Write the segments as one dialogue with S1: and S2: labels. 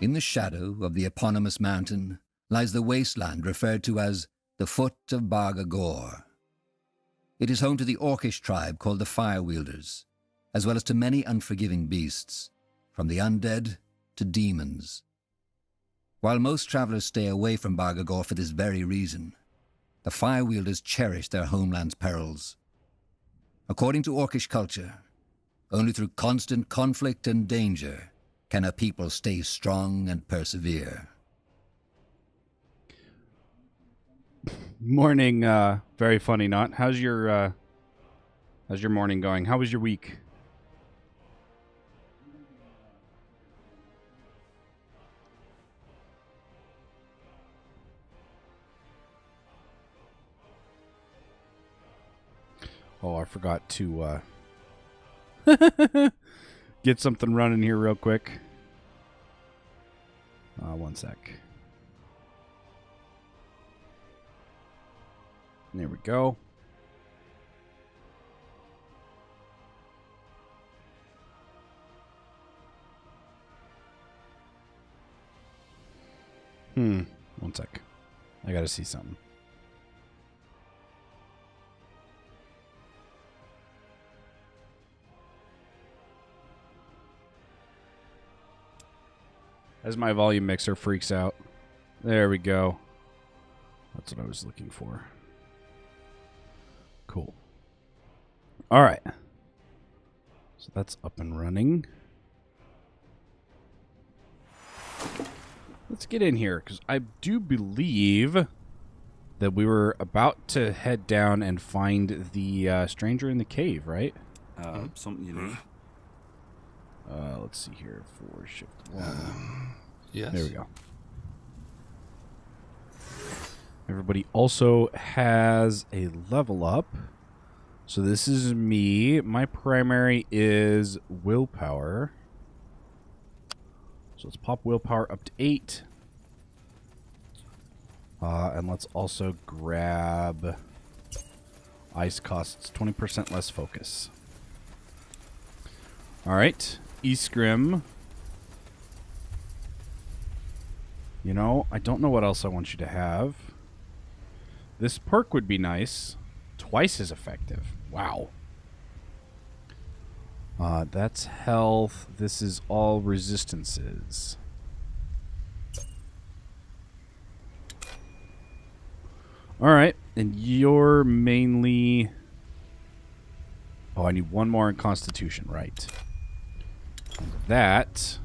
S1: In the shadow of the eponymous mountain lies the wasteland referred to as the Foot of Bargagor. It is home to the Orcish tribe called the Firewielders, as well as to many unforgiving beasts, from the undead to demons. While most travelers stay away from Bargagor for this very reason, the Firewielders cherish their homeland's perils. According to Orcish culture, only through constant conflict and danger can a people stay strong and persevere.
S2: Morning, very funny, not. How's your morning going? How was your week? Oh, I forgot to get something running here real quick. One sec. There we go. One sec. I gotta see something. As my volume mixer freaks out. There we go. That's what I was looking for. Cool. All right. So that's up and running. Let's get in here, because I do believe that we were about to head down and find the stranger in the cave, right?
S3: Something you need.
S2: Let's see here. 4 shift 1.
S4: Yes.
S2: There we go. Everybody also has a level up. So this is me. My primary is willpower. So let's pop willpower up to 8. And let's also grab ice costs 20% less focus. All right. Isgrim. You know, I don't know what else I want you to have. This perk would be nice. Twice as effective. Wow. That's health. This is all resistances. All right. And you're mainly... Oh, I need one more in Constitution. Right. And that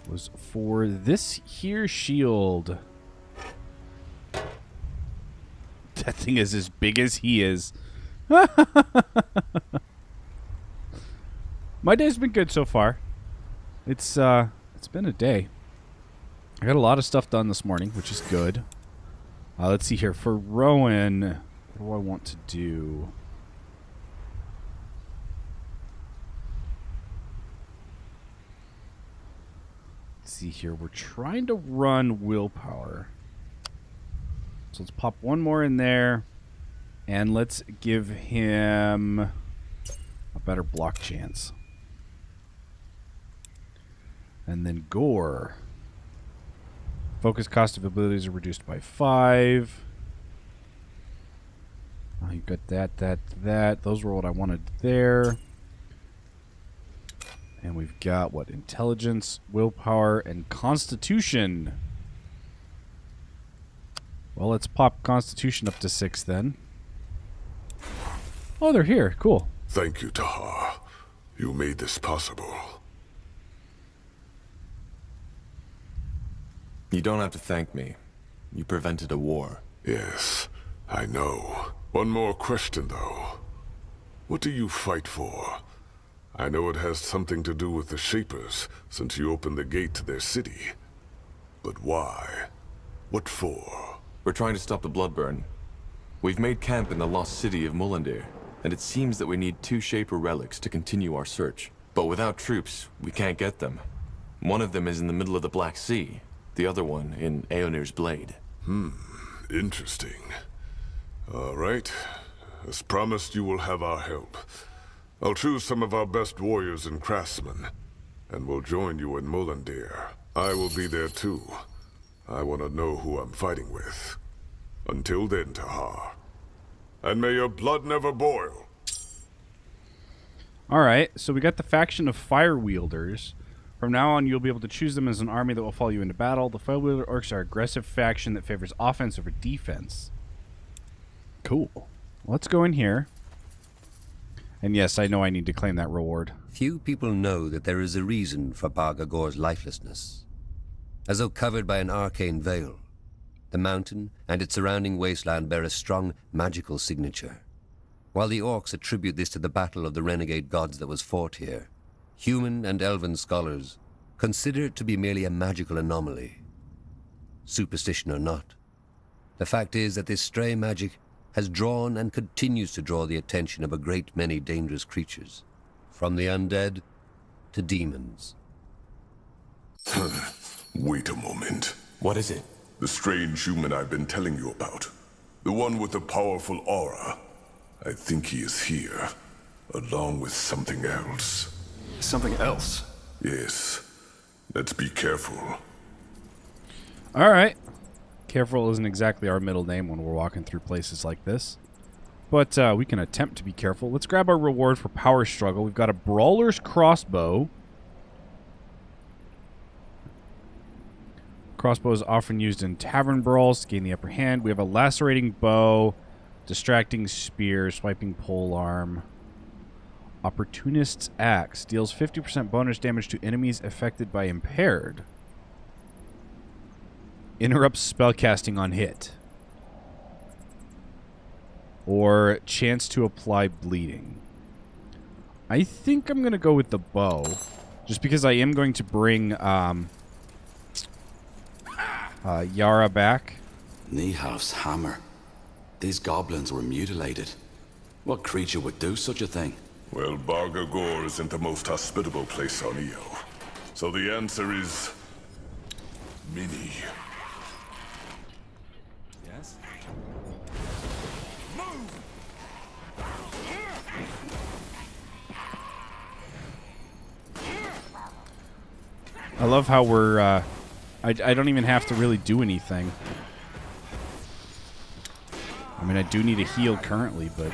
S2: was for this here shield. That thing is as big as he is. My day's been good so far. It's been a day. I got a lot of stuff done this morning, which is good. Let's see here. For Rowan, what do I want to do? Let's see here. We're trying to run willpower. So let's pop one more in there. And let's give him a better block chance. And then Gore. Focus cost of abilities are reduced by 5. Oh, you got that. Those were what I wanted there. And we've got, what, intelligence, willpower, and constitution. Well, let's pop constitution up to 6 then. Oh, they're here. Cool.
S5: Thank you, Tahar. You made this possible.
S6: You don't have to thank me. You prevented a war.
S5: Yes, I know. One more question, though. What do you fight for? I know it has something to do with the Shapers, since you opened the gate to their city. But why? What for?
S6: We're trying to stop the Bloodburn. We've made camp in the lost city of Mullendir, and it seems that we need 2 Shaper relics to continue our search. But without troops, we can't get them. One of them is in the middle of the Black Sea, the other one in Aeonir's Blade.
S5: Interesting. All right. As promised, you will have our help. I'll choose some of our best warriors and craftsmen, and will join you in Mullendir. I will be there too. I want to know who I'm fighting with. Until then, Tahar. And may your blood never boil.
S2: Alright, so we got the faction of Fire Wielders. From now on, you'll be able to choose them as an army that will follow you into battle. The Fire Wielder Orcs are an aggressive faction that favors offense over defense. Cool. Let's go in here. And yes, I know I need to claim that reward.
S1: Few people know that there is a reason for Bargagor's lifelessness. As though covered by an arcane veil, the mountain and its surrounding wasteland bear a strong magical signature. While the orcs attribute this to the battle of the renegade gods that was fought here, human and elven scholars consider it to be merely a magical anomaly. Superstition or not, the fact is that this stray magic has drawn and continues to draw the attention of a great many dangerous creatures, from the undead to demons.
S5: Wait a moment.
S6: What is it?
S5: The strange human I've been telling you about. The one with the powerful aura. I think he is here, along with something else.
S3: Something else?
S5: Yes. Let's be careful.
S2: Alright. Careful isn't exactly our middle name when we're walking through places like this. But we can attempt to be careful. Let's grab our reward for Power Struggle. We've got a Brawler's Crossbow. Crossbow is often used in tavern brawls to gain the upper hand. We have a Lacerating Bow, Distracting Spear, Swiping Polearm. Opportunist's Axe deals 50% bonus damage to enemies affected by Impaired. Interrupts spellcasting on hit. Or chance to apply bleeding. I think I'm going to go with the bow. Just because I am going to bring Yara back.
S3: Niehav's hammer. These goblins were mutilated. What creature would do such a thing?
S5: Well, Bargagor isn't the most hospitable place on Io. So the answer is... Mini.
S3: Yes?
S2: I love how we're... I don't even have to really do anything. I mean, I do need a heal currently, but...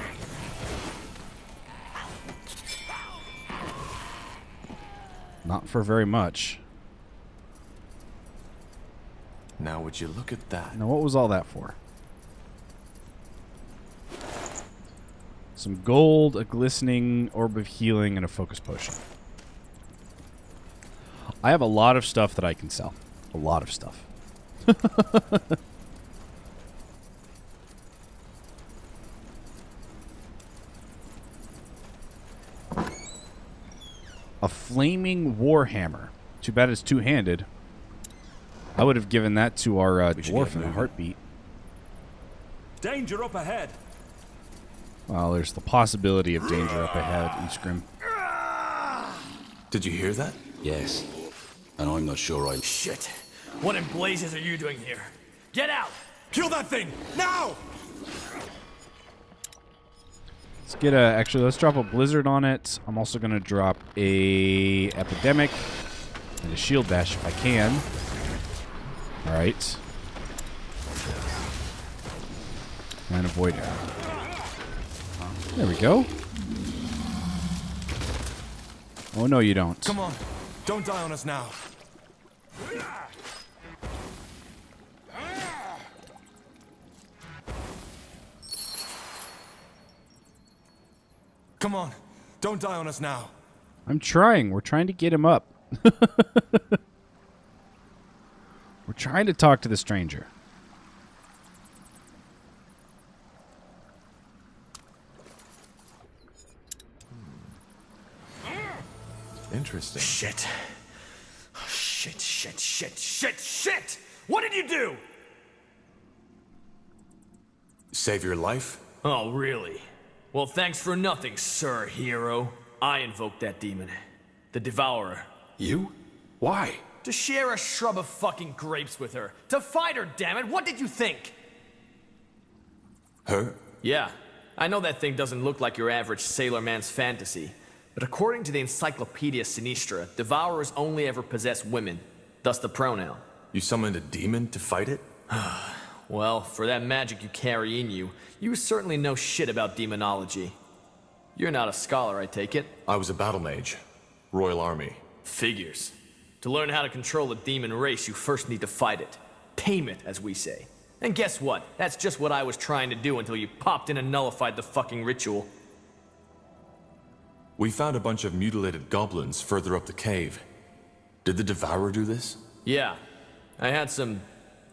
S2: not for very much.
S6: Now would you look at that?
S2: Now, what was all that for? Some gold, a glistening orb of healing, and a focus potion. I have a lot of stuff that I can sell. A lot of stuff. A flaming warhammer. Too bad it's two-handed. I would have given that to our dwarf in a heartbeat.
S3: Danger up ahead!
S2: Well, there's the possibility of danger up ahead, Iskrim.
S6: Did you hear that?
S3: Yes. And I'm not sure I...
S4: Shit. What in blazes are you doing here? Get out!
S6: Kill that thing! Now!
S2: Let's get a... actually, let's drop a blizzard on it. I'm also going to drop a epidemic and a shield bash if I can. Alright. And a void arrow. There we go. Oh, no, you don't.
S6: Come on. Don't die on us now. Come on. Don't die on us now.
S2: I'm trying. We're trying to get him up. We're trying to talk to the stranger.
S6: Interesting.
S4: Shit. Oh, shit, shit, shit, shit, shit! What did you do?
S6: Save your life?
S4: Oh, really? Well, thanks for nothing, sir, hero. I invoked that demon. The Devourer.
S3: You? Why?
S4: To share a shrub of fucking grapes with her. To fight her, damn it! What did you think?
S6: Her?
S4: Yeah. I know that thing doesn't look like your average sailor man's fantasy. but according to the Encyclopedia Sinistra, Devourers only ever possess women, thus the pronoun.
S6: You summoned a demon to fight it?
S4: Well, for that magic you carry in you, you certainly know shit about demonology. You're not a scholar, I take it?
S6: I was a battle mage. Royal Army.
S4: Figures. To learn how to control a demon race, you first need to fight it. Tame it, as we say. And guess what? That's just what I was trying to do until you popped in and nullified the fucking ritual.
S6: We found a bunch of mutilated goblins further up the cave. Did the Devourer do this?
S4: Yeah. I had some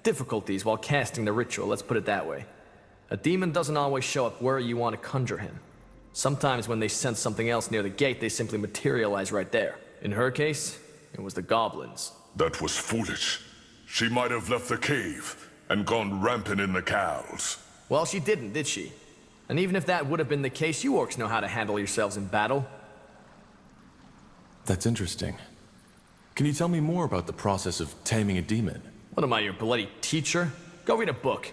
S4: difficulties while casting the ritual, let's put it that way. A demon doesn't always show up where you want to conjure him. Sometimes when they sense something else near the gate, they simply materialize right there. In her case, it was the goblins.
S5: That was foolish. She might have left the cave and gone rampant in the cows.
S4: Well, she didn't, did she? And even if that would have been the case, you orcs know how to handle yourselves in battle.
S6: That's interesting. Can you tell me more about the process of taming a demon?
S4: What am I, your bloody teacher? Go read a book.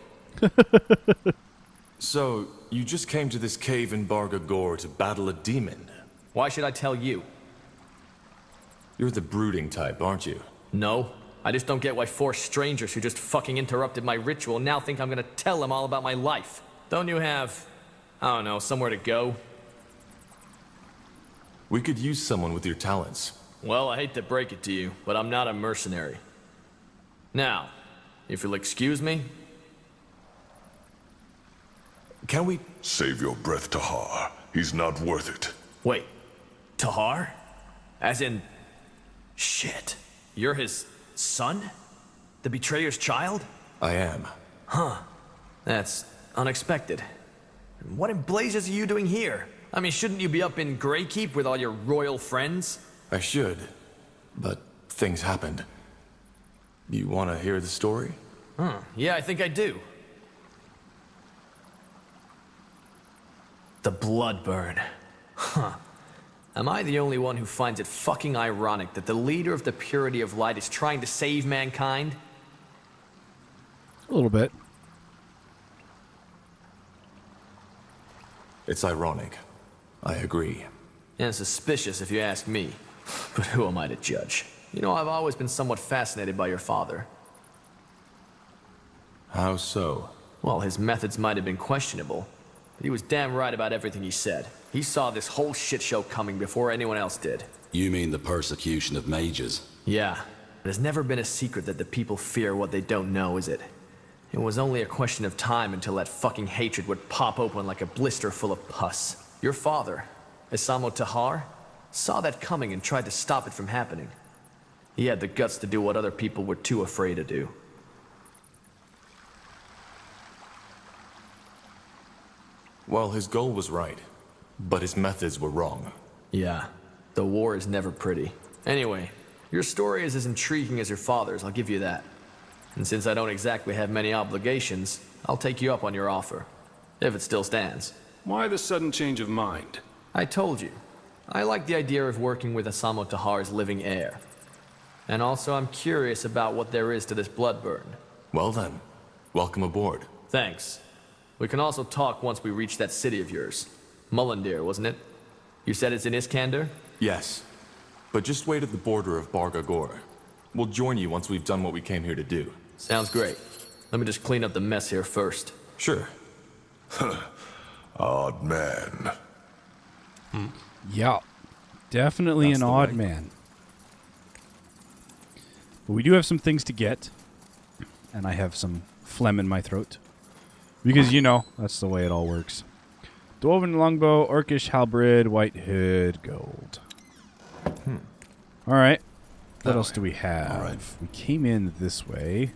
S6: So, you just came to this cave in Barga Gore to battle a demon?
S4: Why should I tell you?
S6: You're the brooding type, aren't you?
S4: No. I just don't get why 4 strangers who just fucking interrupted my ritual now think I'm gonna tell them all about my life. Don't you have, I don't know, somewhere to go?
S6: We could use someone with your talents.
S4: Well, I hate to break it to you, but I'm not a mercenary. Now, if you'll excuse me.
S6: Can we...
S5: Save your breath, Tahar. He's not worth it.
S4: Wait, Tahar? As in... Shit. You're his son? The betrayer's child?
S6: I am.
S4: Huh. That's unexpected. What in blazes are you doing here? I mean, shouldn't you be up in Greykeep with all your royal friends?
S6: I should, but things happened. You want to hear the story?
S4: Yeah, I think I do. The Bloodburn. Huh. Am I the only one who finds it fucking ironic that the leader of the Purity of Light is trying to save mankind?
S2: A little bit.
S6: It's ironic. I agree.
S4: And suspicious if you ask me. But who am I to judge? You know, I've always been somewhat fascinated by your father.
S6: How so?
S4: Well, his methods might have been questionable, but he was damn right about everything he said. He saw this whole shit show coming before anyone else did.
S3: You mean the persecution of mages?
S4: Yeah. It has never been a secret that the people fear what they don't know, is it? It was only a question of time until that fucking hatred would pop open like a blister full of pus. Your father, SWTOR, saw that coming and tried to stop it from happening. He had the guts to do what other people were too afraid to do.
S6: Well, his goal was right, but his methods were wrong.
S4: Yeah, the war is never pretty. Anyway, your story is as intriguing as your father's, I'll give you that. And since I don't exactly have many obligations, I'll take you up on your offer. If it still stands.
S7: Why the sudden change of mind?
S4: I told you. I like the idea of working with SWTOR's living heir. And also I'm curious about what there is to this Bloodburn.
S6: Well then, welcome aboard.
S4: Thanks. We can also talk once we reach that city of yours. Mullendir, wasn't it? You said it's in Iskander?
S6: Yes, but just wait at the border of Barga Gore. We'll join you once we've done what we came here to do.
S4: Sounds great. Let me just clean up the mess here first.
S6: Sure.
S5: Odd man.
S2: Yeah. Definitely
S6: That's
S2: an
S6: the
S2: odd
S6: way.
S2: man. But we do have some things to get. And I have some phlegm in my throat. Because, you know, that's the way it all works. Dwarven longbow, orcish halberd, white hood, gold. Alright. What else do we have?
S3: All right.
S2: We came in this way.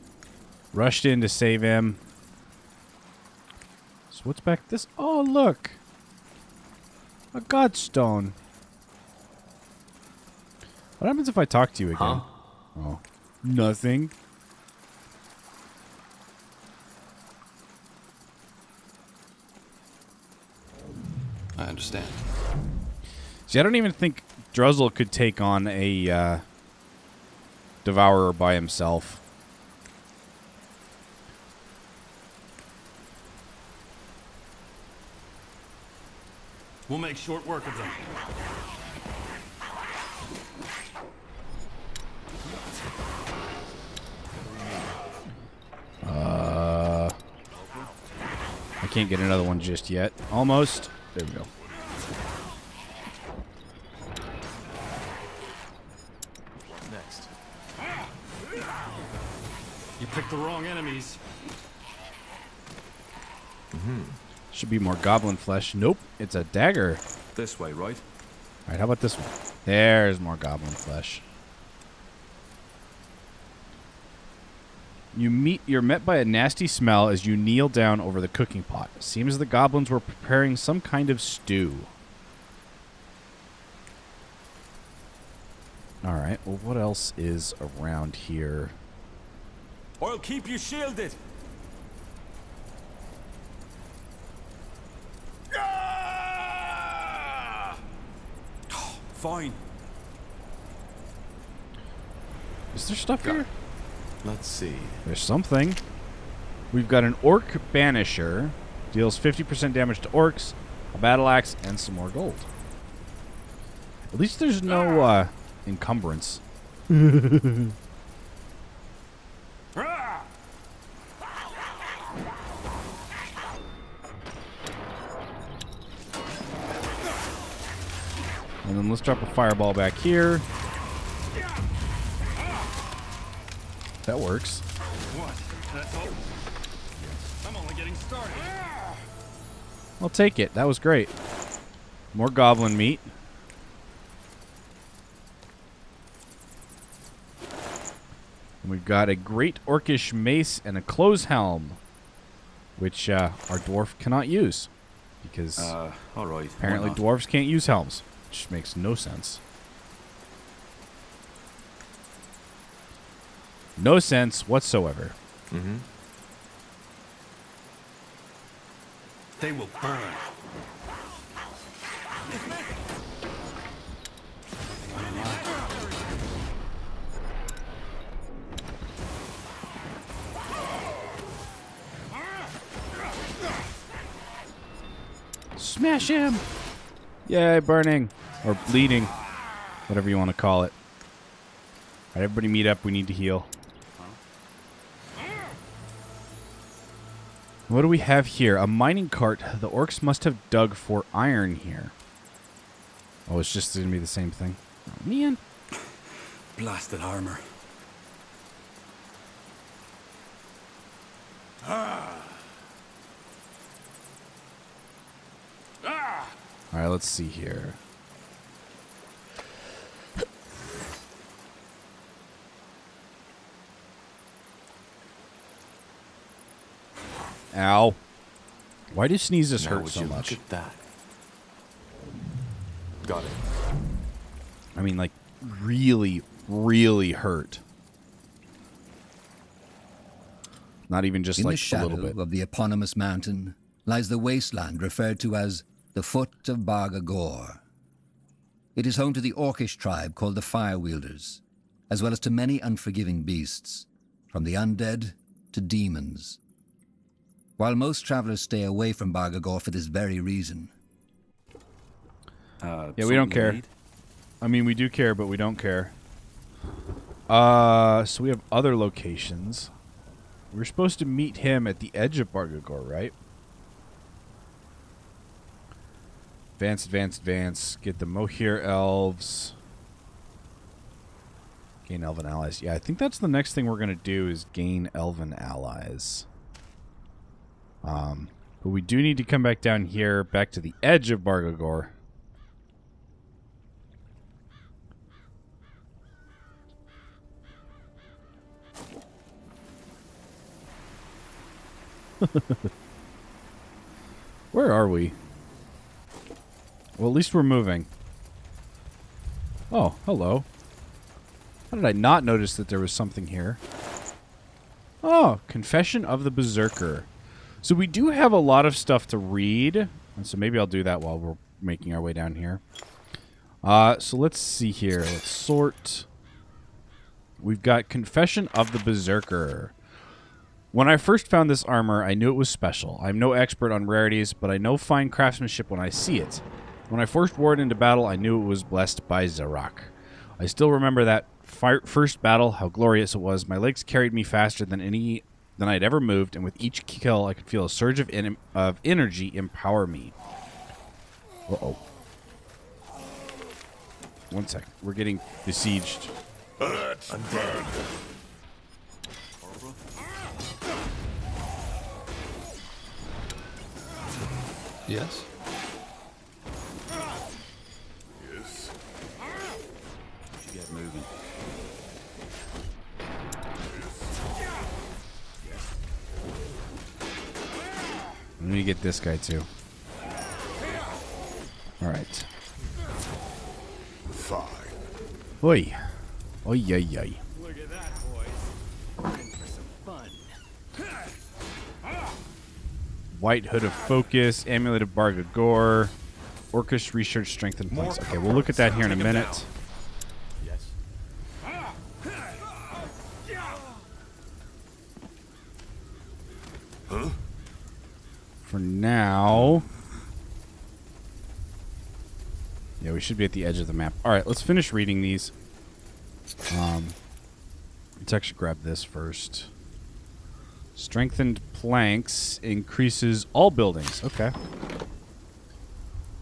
S2: Rushed in to save him. So what's back this? Oh, look! A godstone. What happens if I talk to you again?
S4: Huh?
S2: Oh. Nothing.
S3: I understand.
S2: See, I don't even think Druzzl could take on a Devourer by himself.
S8: We'll make short work of them.
S2: I can't get another one just yet. Almost. There we go.
S8: Next. You picked the wrong enemies.
S2: Should be more goblin flesh. Nope, it's a dagger.
S7: This way, right?
S2: All right, how about this one? There's more goblin flesh. You're met by a nasty smell as you kneel down over the cooking pot. Seems the goblins were preparing some kind of stew. All right, well, what else is around here?
S8: I'll keep you shielded. Fine.
S2: Is there stuff here?
S6: Let's see.
S2: There's something. We've got an orc banisher. Deals 50% damage to orcs, a battle axe, and some more gold. At least there's no encumbrance. And then let's drop a fireball back here. That works.
S8: What? That's all? I'm only getting started.
S2: I'll take it. That was great. More goblin meat. And we've got a great orcish mace and a clothes helm, which our dwarf cannot use. Because
S7: All right.
S2: apparently dwarves can't use helms, which makes no sense. No sense whatsoever.
S6: Mm-hmm.
S8: They will burn.
S2: Smash him! Yay, burning. Or bleeding. Whatever you want to call it. Alright, everybody meet up. We need to heal. What do we have here? A mining cart. The orcs must have dug for iron here. Oh, it's just going to be the same thing. Oh, man.
S3: Blasted armor.
S2: Alright, let's see here. Ow. Why do sneezes
S6: Now
S2: hurt
S6: would
S2: so
S6: you
S2: much?
S6: look at that? Got it.
S2: I mean, like, really, really hurt. Not even just
S1: In the
S2: like a little
S1: shadow
S2: bit.
S1: of the eponymous mountain lies the wasteland referred to as the Foot of Barga-Gor. It is home to the orcish tribe called the Firewielders, as well as to many unforgiving beasts, from the undead to demons. While most travelers stay away from Barga-Gor for this very reason.
S2: Yeah, we don't care. I mean, we do care, but we don't care. So we have other locations. We're supposed to meet him at the edge of Barga-Gor, right? Advance, advance, advance. Get the Mohir elves. Gain elven allies. Yeah, I think that's the next thing we're going to do is gain elven allies. But we do need to come back down here, back to the edge of Barga-Gor. Where are we? Well, at least we're moving. Oh, hello. How did I not notice that there was something here? Oh, Confession of the Berserker. So we do have a lot of stuff to read. And so maybe I'll do that while we're making our way down here. So let's see here. Let's sort. We've got Confession of the Berserker. When I first found this armor, I knew it was special. I'm no expert on rarities, but I know fine craftsmanship when I see it. When I first wore it into battle, I knew it was blessed by Zarak. I still remember that first battle, how glorious it was. My legs carried me faster than any than I'd ever moved, and with each kill, I could feel a surge of energy empower me. Uh-oh. One second. We're getting besieged.
S5: Undead.
S1: Yes?
S5: Yes.
S2: Get moving. Let me get this guy too. All right.
S5: Fine.
S2: Oi. Oi, oi, oi.
S8: Look at that, boys. In for some fun.
S2: White Hood of Focus, Amulet of Bargagor, Orcish Research Strength and Points. Okay, we'll look at that here in a minute.
S6: Yes.
S2: For now... Yeah, we should be at the edge of the map. Alright, let's finish reading these. Let's actually grab this first. Strengthened Planks increases all buildings. Okay.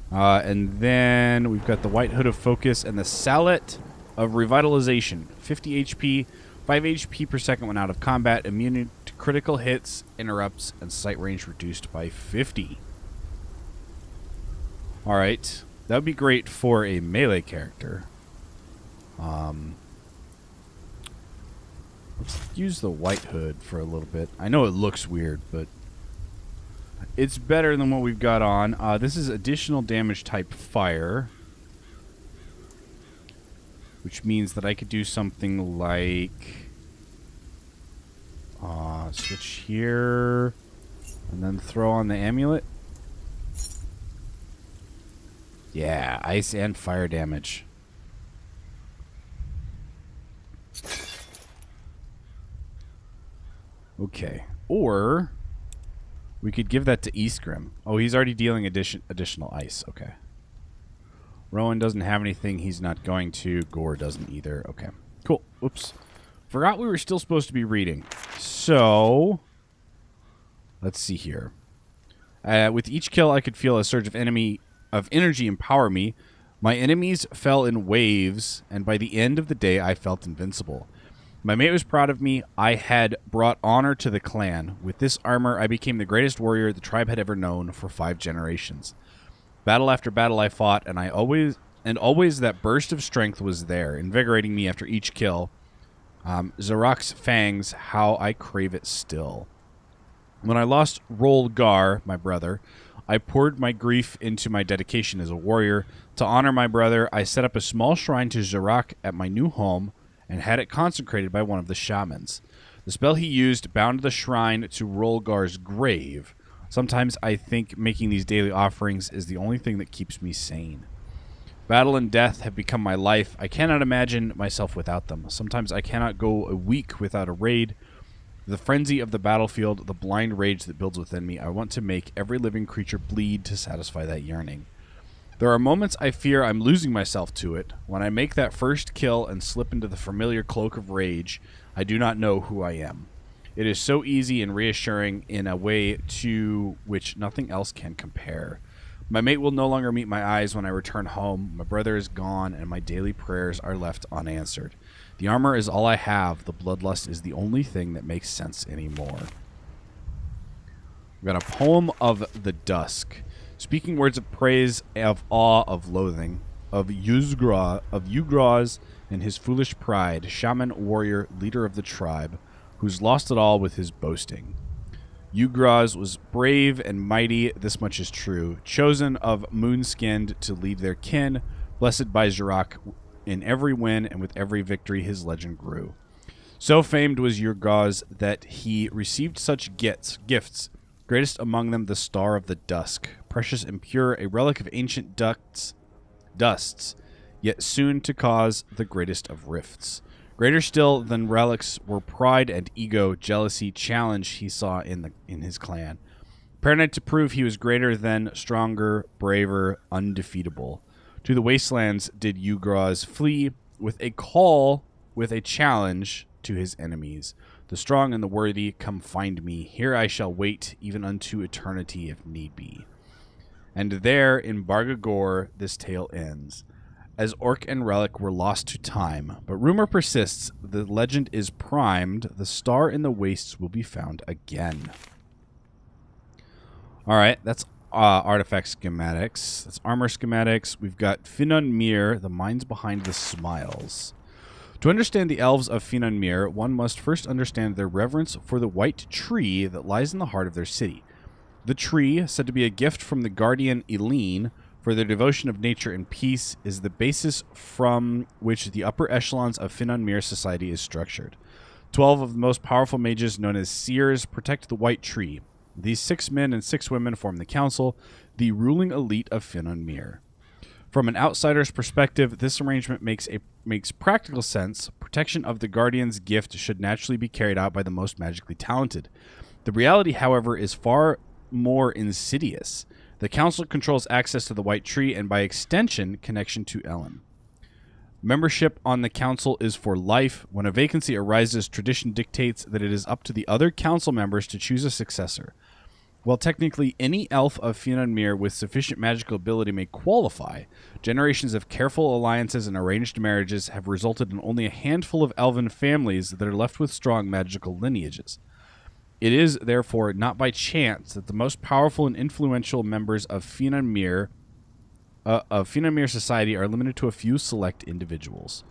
S2: And then we've got the White Hood of Focus and the Sallet of Revitalization. 50 HP, 5 HP per second when out of combat, immune to critical hits, interrupts, and sight range reduced by 50. Alright. That would be great for a melee character. Let's use the White Hood for a little bit. I know it looks weird, but it's better than what we've got on. This is additional damage type fire, which means that I could do something like switch here and then throw on the amulet. Yeah, ice and fire damage. Okay. Or we could give that to Eastgrim. Oh, he's already dealing additional ice. Okay. Rowan doesn't have anything he's not going to. Gore doesn't either. Okay. Cool. Oops. Forgot we were still supposed to be reading. So, let's see here. With each kill, I could feel a surge of energy empower me. My enemies fell in waves, and by the end of the day, I felt invincible. My mate was proud of me. I had brought honor to the clan. With this armor, I became the greatest warrior the tribe had ever known for 5 generations. Battle after battle I fought, and always that burst of strength was there, invigorating me after each kill. Zarok's fangs, how I crave it still. When I lost Rolgar, my brother, I poured my grief into my dedication as a warrior. To honor my brother, I set up a small shrine to Zarok at my new home and had it consecrated by one of the shamans. The spell he used bound the shrine to Rolgar's grave. Sometimes I think making these daily offerings is the only thing that keeps me sane. Battle and death have become my life. I cannot imagine myself without them. Sometimes I cannot go a week without a raid. The frenzy of the battlefield, the blind rage that builds within me, I want to make every living creature bleed to satisfy that yearning. There are moments I fear I'm losing myself to it. When I make that first kill and slip into the familiar cloak of rage, I do not know who I am. It is so easy and reassuring in a way to which nothing else can compare. My mate will no longer meet my eyes when I return home. My brother is gone, and my daily prayers are left unanswered. The armor is all I have. The bloodlust is the only thing that makes sense anymore. We've got a poem of the dusk. Speaking words of praise, of awe, of loathing, of Yugraz and his foolish pride, shaman, warrior, leader of the tribe, who's lost it all with his boasting. Yugraz was brave and mighty, this much is true, chosen of moon-skinned to lead their kin, blessed by Zarok. In every win and with every victory, his legend grew. So famed was Yugraz that he received such gifts, greatest among them the Star of the Dusk, precious and pure, a relic of ancient dusts, yet soon to cause the greatest of rifts. Greater still than relics were pride and ego, jealousy, challenge he saw in his clan. Paranoid to prove he was greater than, stronger, braver, undefeatable. To the wastelands did Yugraz flee with a call, with a challenge to his enemies. The strong and the worthy, come find me. Here I shall wait, even unto eternity, if need be. And there, in Bargagor, this tale ends. As Orc and Relic were lost to time, but rumor persists, the legend is primed, the star in the wastes will be found again. Alright, that's artifact schematics. That's armor schematics. We've got Finan Mir, the minds behind the smiles. To understand the elves of Finan Mir, one must first understand their reverence for the white tree that lies in the heart of their city. The tree, said to be a gift from the guardian Eileen for their devotion of nature and peace, is the basis from which the upper echelons of Finan Mir society is structured. 12 of the most powerful mages, known as seers, protect the white tree. These 6 men and 6 women form the council, the ruling elite of Finan Mir. From an outsider's perspective, this arrangement makes practical sense. Protection of the Guardian's gift should naturally be carried out by the most magically talented. The reality, however, is far more insidious. The Council controls access to the White Tree and, by extension, connection to Ellen. Membership on the Council is for life. When a vacancy arises, tradition dictates that it is up to the other Council members to choose a successor. While technically any elf of Finan Mir with sufficient magical ability may qualify, generations of careful alliances and arranged marriages have resulted in only a handful of elven families that are left with strong magical lineages. It is, therefore, not by chance that the most powerful and influential members of Finan Mir society are limited to a few select individuals.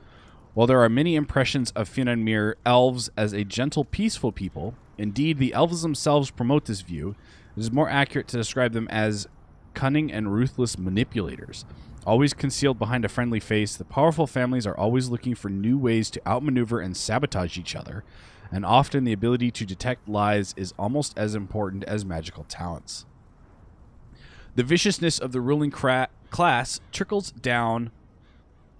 S2: While there are many impressions of Finan Mir elves as a gentle, peaceful people, indeed the elves themselves promote this view, it is more accurate to describe them as cunning and ruthless manipulators. Always concealed behind a friendly face, the powerful families are always looking for new ways to outmaneuver and sabotage each other, and often the ability to detect lies is almost as important as magical talents. The viciousness of the ruling class trickles down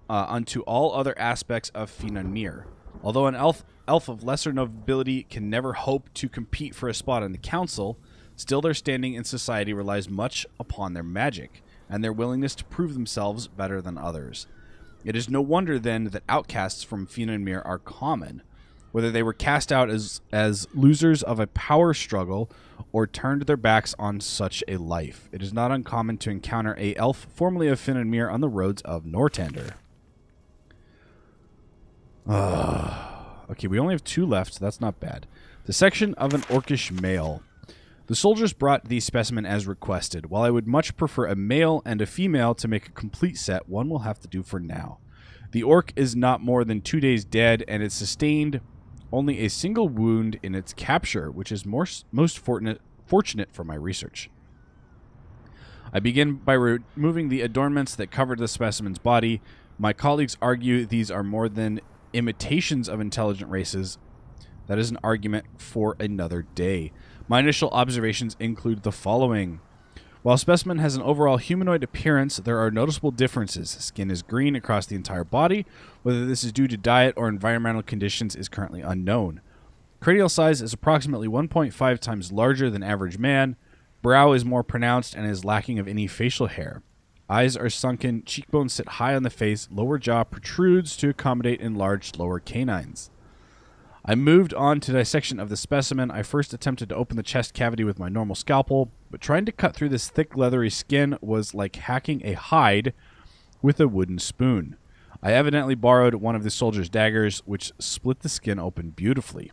S2: onto all other aspects of Finan Mir. Although an elf of lesser nobility can never hope to compete for a spot on the council, still their standing in society relies much upon their magic and their willingness to prove themselves better than others. It is no wonder, then, that outcasts from Finan Mir are common, whether they were cast out as losers of a power struggle or turned their backs on such a life. It is not uncommon to encounter a elf formerly of Finan Mir on the roads of Nortander. Okay, we only have 2 left, so that's not bad. The section of an orcish male. The soldiers brought the specimen as requested. While I would much prefer a male and a female to make a complete set, one will have to do for now. The orc is not more than 2 days dead, and it sustained only a single wound in its capture, which is most fortunate for my research. I begin by removing the adornments that covered the specimen's body. My colleagues argue these are more than imitations of intelligent races. That is an argument for another day. My initial observations include the following. While specimen has an overall humanoid appearance, there are noticeable differences. Skin is green across the entire body. Whether this is due to diet or environmental conditions is currently unknown. Cranial size is approximately 1.5 times larger than average man. Brow is more pronounced and is lacking of any facial hair. Eyes are sunken, cheekbones sit high on the face, lower jaw protrudes to accommodate enlarged lower canines. I moved on to dissection of the specimen. I first attempted to open the chest cavity with my normal scalpel, but trying to cut through this thick leathery skin was like hacking a hide with a wooden spoon. I evidently borrowed one of the soldier's daggers, which split the skin open beautifully.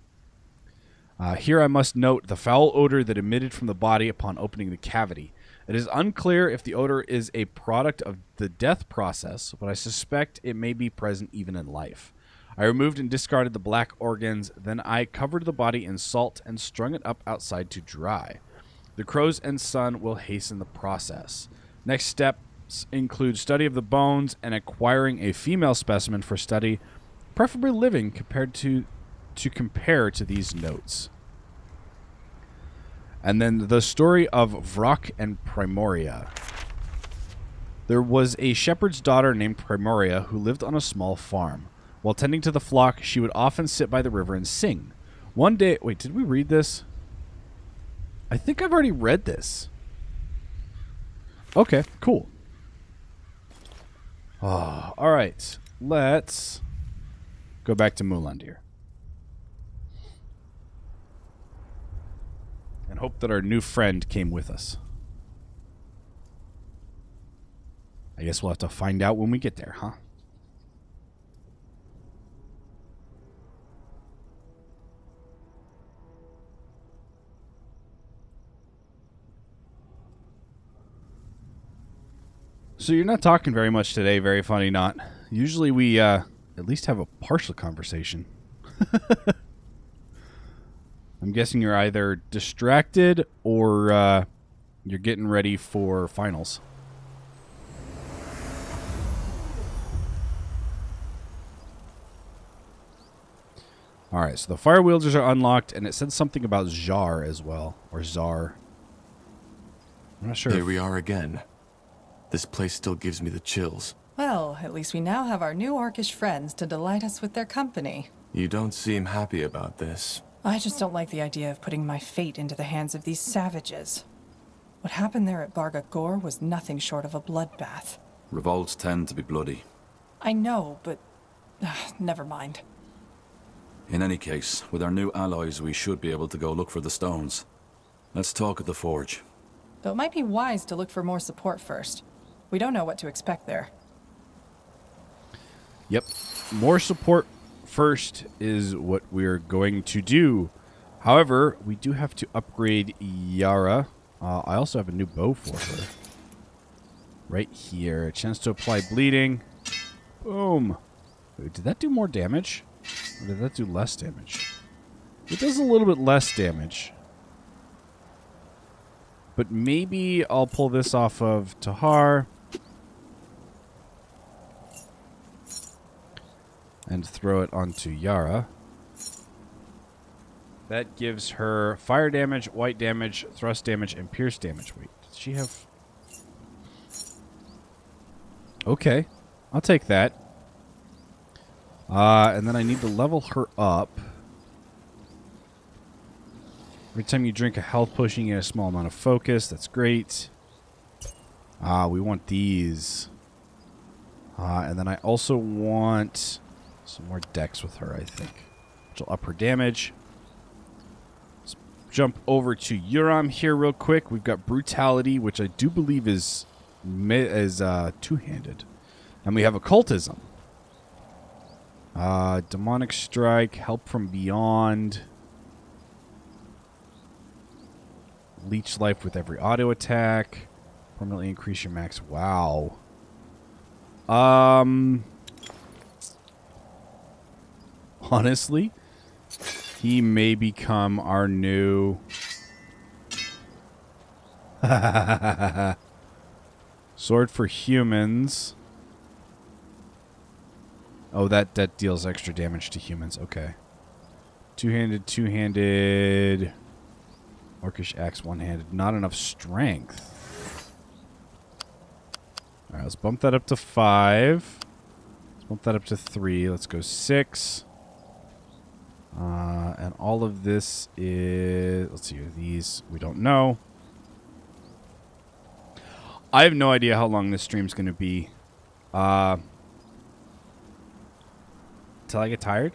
S2: Here I must note the foul odor that emitted from the body upon opening the cavity. It is unclear if the odor is a product of the death process, but I suspect it may be present even in life. I removed and discarded the black organs, then I covered the body in salt and strung it up outside to dry. The crows and sun will hasten the process. Next steps include study of the bones and acquiring a female specimen for study, preferably living compared to compare to these notes. And then the story of Vrock and Primoria. There was a shepherd's daughter named Primoria who lived on a small farm. While tending to the flock, she would often sit by the river and sing. One day... Wait, did we read this? I think I've already read this. Okay, cool. Oh, all right. Let's go back to Mulandir. hope that our new friend came with us. I guess we'll have to find out when we get there, huh? So you're not talking very much today, very funny not. Usually we at least have a partial conversation. I'm guessing you're either distracted or you're getting ready for finals. Alright, so the fire wielders are unlocked, and it said something about Jar as well. Or Zar. I'm not sure.
S6: Here we are again. This place still gives me the chills.
S9: Well, at least we now have our new orcish friends to delight us with their company.
S6: You don't seem happy about this.
S9: I just don't like the idea of putting my fate into the hands of these savages. What happened there at Barga Gor was nothing short of a bloodbath.
S3: Revolts tend to be bloody.
S9: I know, but... never mind.
S3: In any case, with our new allies, we should be able to go look for the stones. Let's talk at the forge.
S9: Though it might be wise to look for more support first. We don't know what to expect there.
S2: Yep. More support first is what we're going to do. However, we do have to upgrade Yara. I also have a new bow for her. Right here. A chance to apply bleeding. Boom. Wait, did that do more damage? Or did that do less damage? It does a little bit less damage. But maybe I'll pull this off of Tahar. And throw it onto Yara. That gives her fire damage, white damage, thrust damage, and pierce damage. Wait, does she have... Okay, I'll take that. And then I need to level her up. Every time you drink a health potion, you get a small amount of focus. That's great. We want these. And then I also want some more dex with her, I think. Which will up her damage. Let's jump over to Uram here real quick. We've got Brutality, which I do believe is two-handed. And we have Occultism. Demonic Strike, Help from Beyond. Leech Life with every auto attack. Permanently increase your max. Wow. Honestly, he may become our new... Sword for humans. Oh, that deals extra damage to humans. Okay. Two-handed. Orcish axe, one-handed. Not enough strength. Alright, let's bump that up to 5. Let's bump that up to 3. Let's go 6. And all of this is... Let's see, these we don't know. I have no idea how long this stream's going to be. Till I get tired.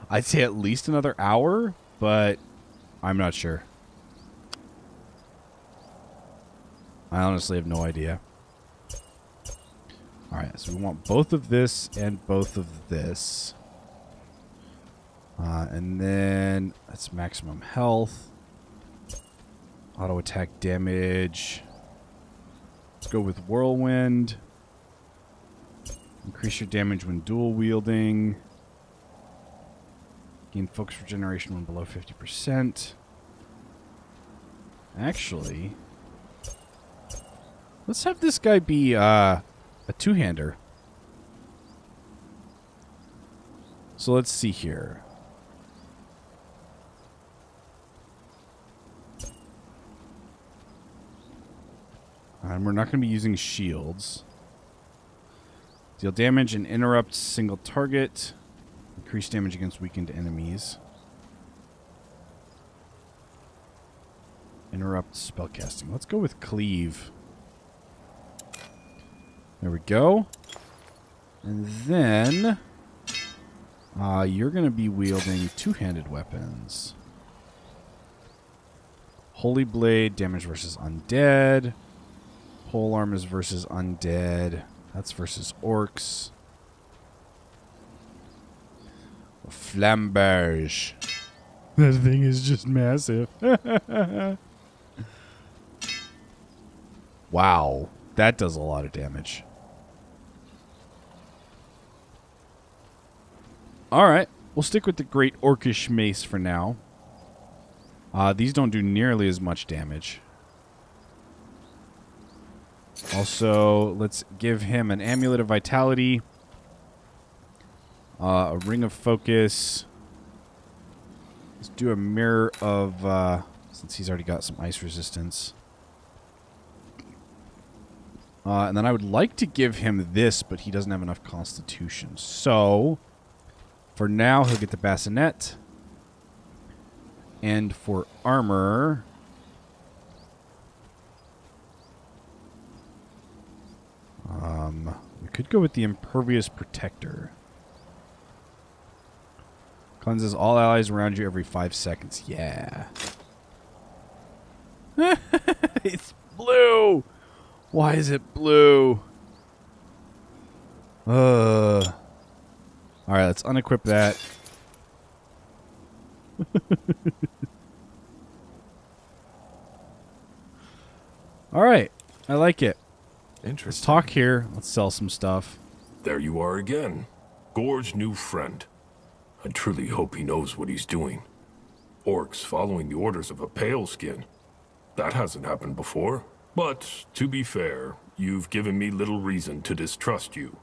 S2: I'd say at least another hour, but I'm not sure. I honestly have no idea. Alright, so we want both of this and both of this. And then that's maximum health. Auto attack damage. Let's go with Whirlwind. Increase your damage when dual wielding. Gain focus regeneration when below 50%. Actually, let's have this guy be a two-hander. So let's see here. And we're not going to be using shields. Deal damage and interrupt single target. Increase damage against weakened enemies. Interrupt spellcasting. Let's go with cleave. There we go. And then you're going to be wielding two-handed weapons. Holy Blade, damage versus undead. Pole arm is versus undead. That's versus orcs. Flamberge. That thing is just massive. Wow. That does a lot of damage. Alright. We'll stick with the Great Orcish Mace for now. These don't do nearly as much damage. Also, let's give him an Amulet of Vitality. A Ring of Focus. Let's do a Mirror of... since he's already got some ice resistance. And then I would like to give him this, but he doesn't have enough Constitution. So, for now, he'll get the Bassinet. And for armor... we could go with the Impervious Protector. Cleanses all allies around you every 5 seconds. Yeah. It's blue! Why is it blue? Alright, let's unequip that. Alright, I like it.
S6: Interesting.
S2: Let's talk here. Let's sell some stuff.
S8: There you are again. Gore's new friend. I truly hope he knows what he's doing. Orcs following the orders of a pale skin. That hasn't happened before. But, to be fair, you've given me little reason to distrust you.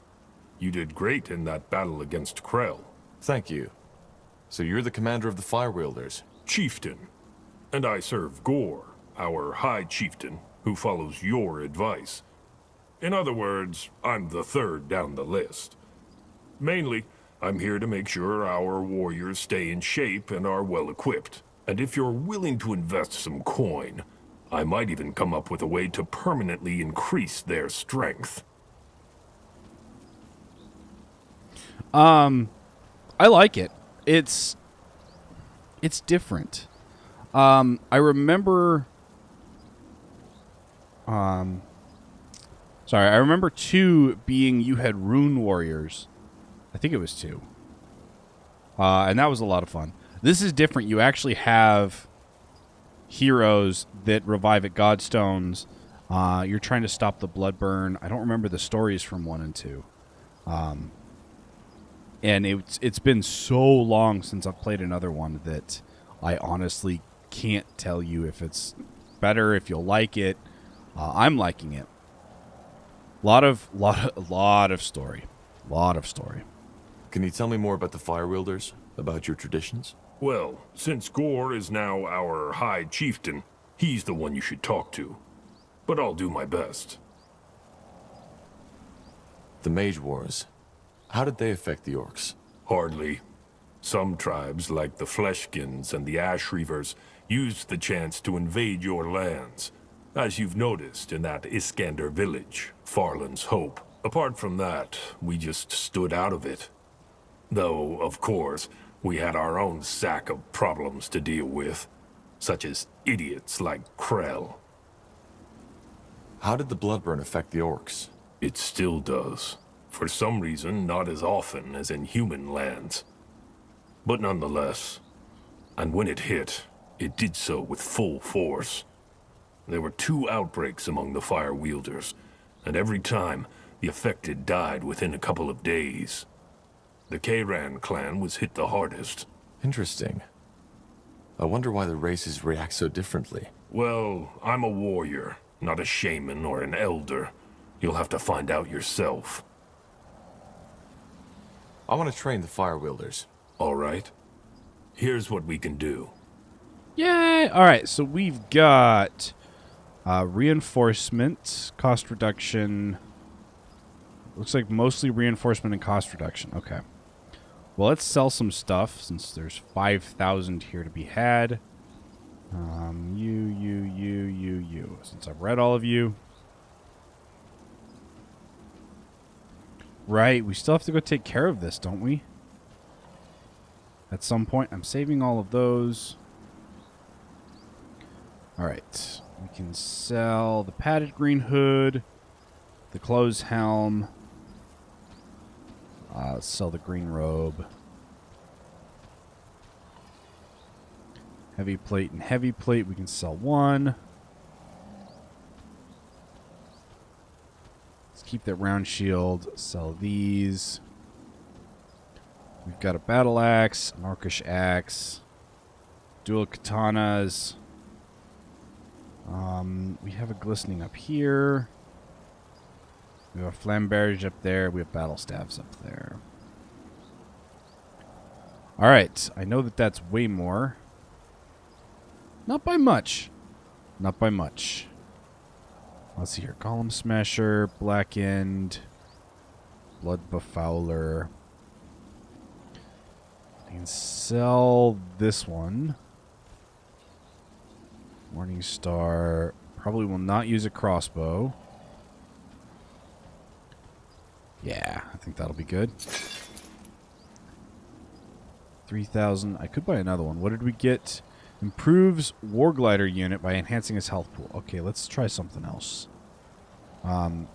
S8: You did great in that battle against Krell.
S6: Thank you. So you're the commander of the Fire Wielders?
S8: Chieftain. And I serve Gore, our High Chieftain, who follows your advice. In other words, I'm the third down the list. Mainly, I'm here to make sure our warriors stay in shape and are well equipped. And if you're willing to invest some coin, I might even come up with a way to permanently increase their strength.
S2: I like it. It's different. I remember I remember 2 being you had rune warriors. I think it was 2. And that was a lot of fun. This is different. You actually have heroes that revive at Godstones. You're trying to stop the blood burn. I don't remember the stories from 1 and 2. And it's been so long since I've played another one that I honestly can't tell you if it's better, if you'll like it. I'm liking it. Lot of story. Lot of story.
S6: Can you tell me more about the Fire Wielders? About your traditions?
S8: Well, since Gore is now our High Chieftain, he's the one you should talk to. But I'll do my best.
S6: The Mage Wars. How did they affect the Orcs?
S8: Hardly. Some tribes, like the Fleshkins and the Ash Reavers, used the chance to invade your lands. As you've noticed in that Iskander village, Farland's Hope. Apart from that, we just stood out of it. Though, of course, we had our own sack of problems to deal with, such as idiots like Krell.
S6: How did the Bloodburn affect the Orcs?
S8: It still does. For some reason, not as often as in human lands. But nonetheless, and when it hit, it did so with full force. There were 2 outbreaks among the Fire Wielders, and every time, the affected died within a couple of days. The Kayran clan was hit the hardest.
S6: Interesting. I wonder why the races react so differently.
S8: Well, I'm a warrior, not a shaman or an elder. You'll have to find out yourself.
S6: I want to train the Fire Wielders.
S8: All right. Here's what we can do.
S2: Yay! Alright, so we've got reinforcement, cost reduction. Looks like mostly reinforcement and cost reduction. Okay. Well, let's sell some stuff since there's 5,000 here to be had. You. Since I've read all of you. Right, we still have to go take care of this, don't we? At some point. I'm saving all of those. Alright. We can sell the padded green hood, the closed helm. Let's sell the green robe. Heavy plate and heavy plate, we can sell one. Let's keep that round shield. Sell these. We've got a battle axe, an orcish axe, dual katanas. We have a glistening up here. We have a flamberge up there. We have battle staves up there. Alright, I know that that's way more. Not by much. Not by much. Let's see here. Column Smasher, Blackened, Blood Befouler. I can sell this one. Morning Star. Probably will not use a crossbow. Yeah, I think that'll be good. 3,000. I could buy another one. What did we get? Improves Warglider unit by enhancing his health pool. Okay, let's try something else.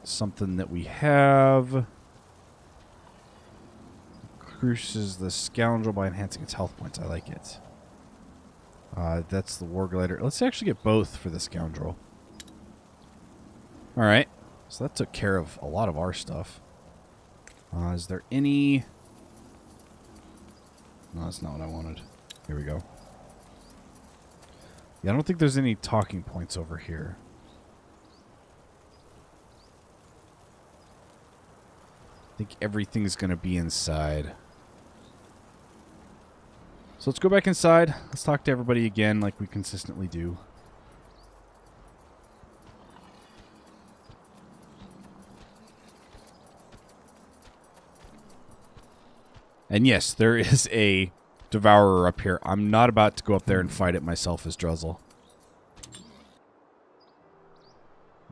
S2: Something that we have. Increases the Scoundrel by enhancing its health points. I like it. That's the Warglider. Let's actually get both for the Scoundrel. Alright. So that took care of a lot of our stuff. Is there any... No, that's not what I wanted. Here we go. Yeah, I don't think there's any talking points over here. I think everything's going to be inside. So let's go back inside. Let's talk to everybody again like we consistently do. And yes, there is a Devourer up here. I'm not about to go up there and fight it myself as Druzzl.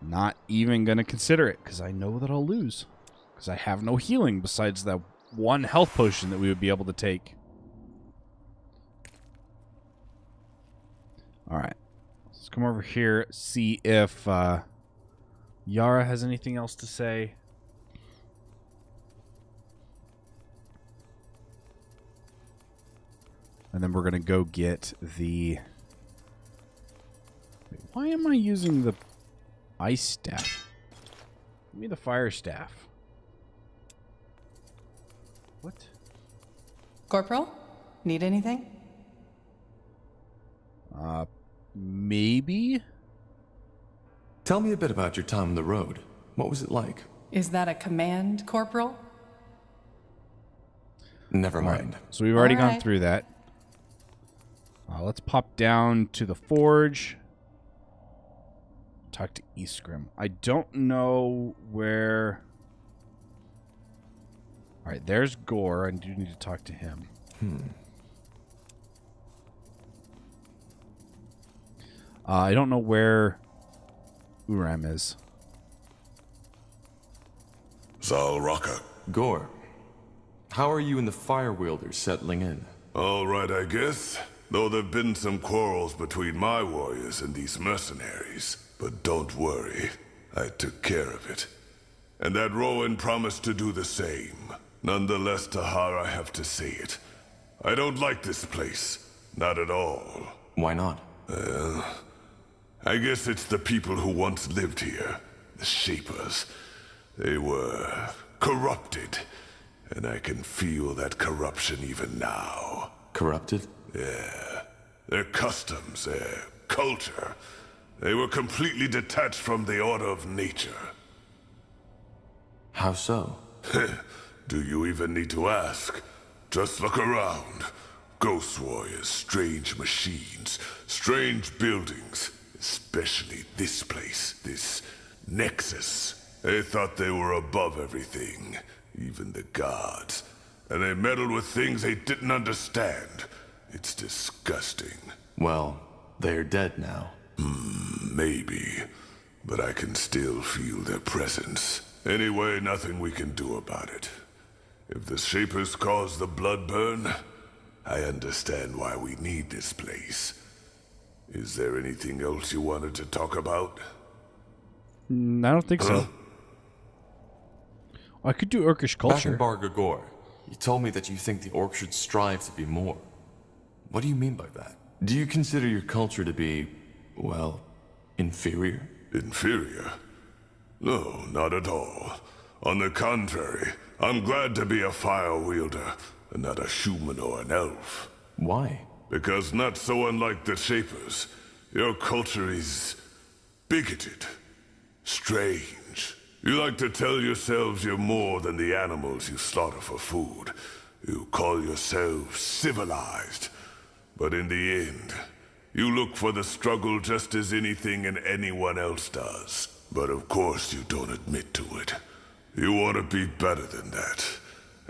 S2: Not even going to consider it, because I know that I'll lose. Because I have no healing besides that one health potion that we would be able to take. Alright. Let's come over here, see if Yara has anything else to say. And then we're going to go get the... Wait, why am I using the ice staff? Give me the fire staff. What?
S9: Corporal? Need anything?
S2: Maybe?
S6: Tell me a bit about your time on the road. What was it like?
S9: Is that a command, Corporal?
S6: Never mind.
S2: So we've already gone
S9: Alright.
S2: through that. Let's pop down to the forge. Talk to Eastgrim. I don't know where... Alright, there's Gore. I do need to talk to him. I don't know where Uram is.
S5: Zal Raka.
S6: Gore, how are you and the Fire Wielders settling in?
S5: All right, I guess. Though there've been some quarrels between my warriors and these mercenaries. But don't worry, I took care of it. And that Rowan promised to do the same. Nonetheless, Tahar, I have to say it. I don't like this place. Not at all.
S6: Why not?
S5: I guess it's the people who once lived here. The Shapers. They were corrupted. And I can feel that corruption even now.
S6: Corrupted?
S5: Yeah. Their customs, their culture. They were completely detached from the order of nature.
S6: How so?
S5: Do you even need to ask? Just look around. Ghost warriors, strange machines, strange buildings. Especially this place, this Nexus. They thought they were above everything, even the gods. And they meddled with things they didn't understand. It's disgusting.
S6: Well, they're dead now.
S5: Maybe. But I can still feel their presence. Anyway, nothing we can do about it. If the Shapers caused the blood burn, I understand why we need this place. Is there anything else you wanted to talk about?
S2: I don't think so. I could do Orcish
S6: Back in
S2: culture.
S6: Bargagor, you told me that you think the orc should strive to be more. What do you mean by that? Do you consider your culture to be, well, inferior?
S5: Inferior? No, not at all. On the contrary, I'm glad to be a fire wielder, and not a human or an elf.
S6: Why?
S5: Because not so unlike the Shapers, your culture is bigoted, strange. You like to tell yourselves you're more than the animals you slaughter for food. You call yourselves civilized. But in the end, you look for the struggle just as anything and anyone else does. But of course you don't admit to it. You want to be better than that.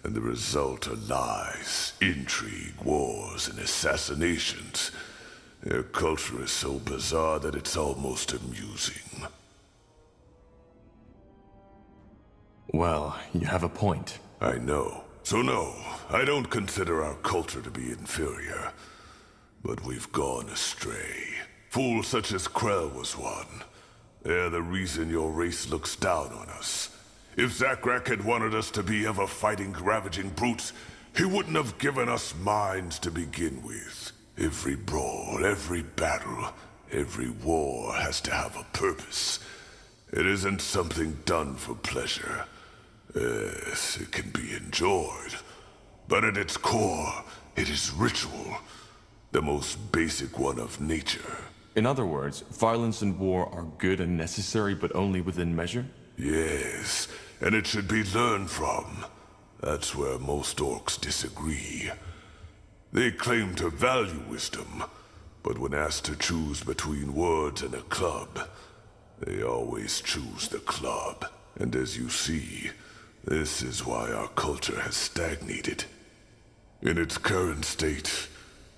S5: And the result are lies, intrigue, wars, and assassinations. Your culture is so bizarre that it's almost amusing.
S6: Well, you have a point.
S5: I know. So no, I don't consider our culture to be inferior. But we've gone astray. Fools such as Krell was one. They're the reason your race looks down on us. If Zakrak had wanted us to be ever-fighting, ravaging brutes, he wouldn't have given us minds to begin with. Every brawl, every battle, every war has to have a purpose. It isn't something done for pleasure. Yes, it can be enjoyed. But at its core, it is ritual. The most basic one of nature.
S6: In other words, violence and war are good and necessary, but only within measure?
S5: Yes, and it should be learned from. That's where most orcs disagree. They claim to value wisdom, but when asked to choose between words and a club, they always choose the club. And as you see, this is why our culture has stagnated. In its current state,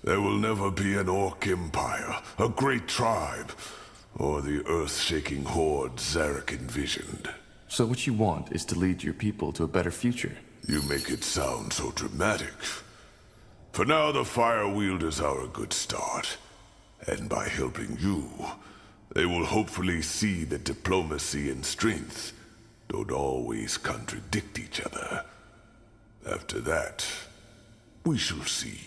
S5: there will never be an orc empire, a great tribe, or the earth-shaking horde Zarek envisioned.
S6: So what you want is to lead your people to a better future?
S5: You make it sound so dramatic. For now, the Fire Wielders are a good start. And by helping you, they will hopefully see that diplomacy and strength don't always contradict each other. After that, we shall see.